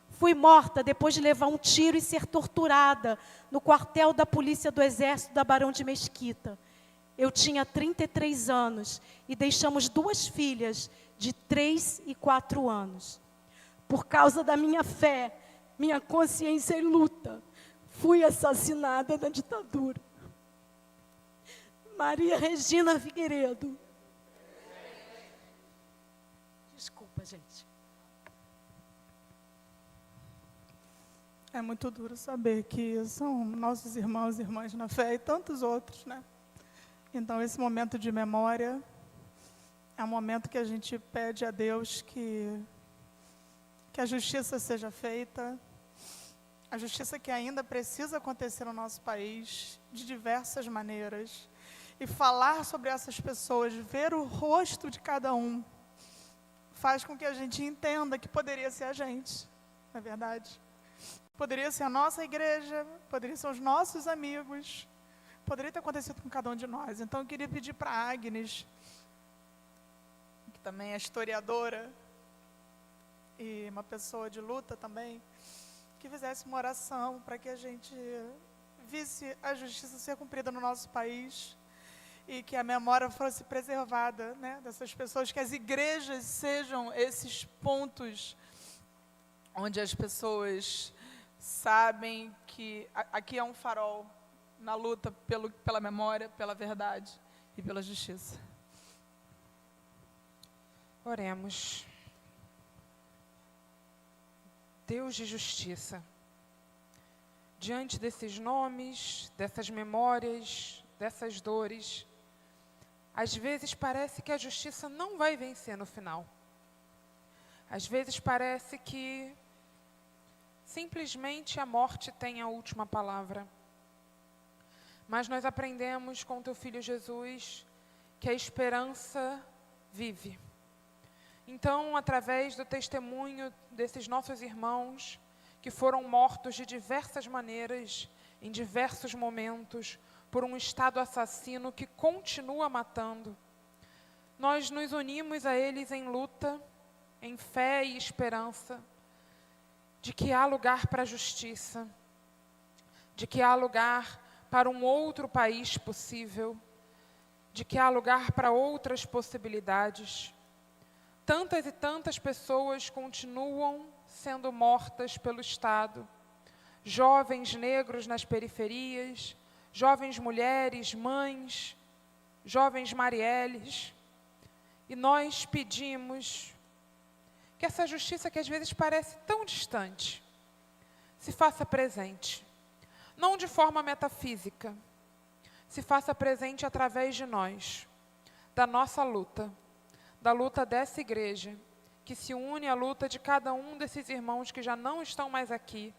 Fui morta depois de levar um tiro e ser torturada no quartel da Polícia do Exército da Barão de Mesquita. Eu tinha 33 anos e deixamos 2 filhas de 3 e 4 anos. Por causa da minha fé, minha consciência e luta, fui assassinada na ditadura. Maria Regina Figueiredo. Desculpa, gente. É muito duro saber que são nossos irmãos e irmãs na fé e tantos outros, né? Então, esse momento de memória é um momento que a gente pede a Deus que a justiça seja feita, a justiça que ainda precisa acontecer no nosso país, de diversas maneiras. E falar sobre essas pessoas, ver o rosto de cada um, faz com que a gente entenda que poderia ser a gente, não é verdade? Poderia ser a nossa igreja, poderia ser os nossos amigos, poderia ter acontecido com cada um de nós. Então, eu queria pedir para a Agnes, que também é historiadora e uma pessoa de luta também, que fizesse uma oração para que a gente visse a justiça ser cumprida no nosso país e que a memória fosse preservada, né, dessas pessoas, que as igrejas sejam esses pontos onde as pessoas sabem que aqui é um farol na luta pela memória, pela verdade e pela justiça. Oremos. Deus de justiça, diante desses nomes, dessas memórias, dessas dores, às vezes parece que a justiça não vai vencer no final. Às vezes parece que simplesmente a morte tem a última palavra. Mas nós aprendemos com teu Filho Jesus que a esperança vive. Então, através do testemunho desses nossos irmãos, que foram mortos de diversas maneiras, em diversos momentos, por um Estado assassino que continua matando, nós nos unimos a eles em luta, em fé e esperança, de que há lugar para a justiça, de que há lugar para um outro país possível, de que há lugar para outras possibilidades. Tantas e tantas pessoas continuam sendo mortas pelo Estado. Jovens negros nas periferias, jovens mulheres, mães, jovens Marielles. E nós pedimos que essa justiça, que às vezes parece tão distante, se faça presente. Não de forma metafísica, se faça presente através de nós, da nossa luta, da luta dessa igreja, que se une à luta de cada um desses irmãos que já não estão mais aqui,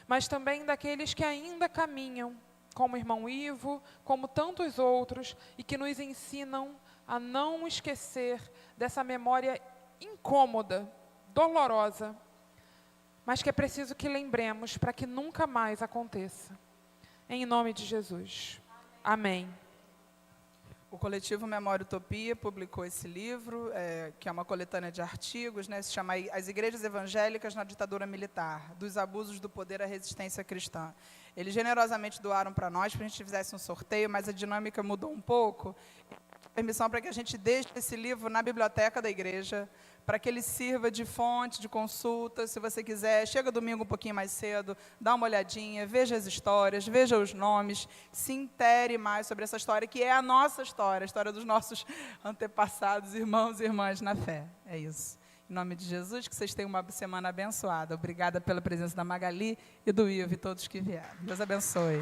mas também daqueles que ainda caminham, como o irmão Ivo, como tantos outros, e que nos ensinam a não esquecer dessa memória incômoda, dolorosa, mas que é preciso que lembremos para que nunca mais aconteça. Em nome de Jesus. Amém. O coletivo Memória Utopia publicou esse livro, que é uma coletânea de artigos, né, se chama As Igrejas Evangélicas na Ditadura Militar, dos abusos do poder à resistência cristã. Eles generosamente doaram para nós, para a gente fizesse um sorteio, mas a dinâmica mudou um pouco. Permissão para que a gente deixe esse livro na biblioteca da igreja, para que ele sirva de fonte, de consulta, se você quiser, chega domingo um pouquinho mais cedo, dá uma olhadinha, veja as histórias, veja os nomes, se intere mais sobre essa história, que é a nossa história, a história dos nossos antepassados, irmãos e irmãs na fé. É isso. Em nome de Jesus, que vocês tenham uma semana abençoada. Obrigada pela presença da Magali e do Ivo e todos que vieram. Deus abençoe.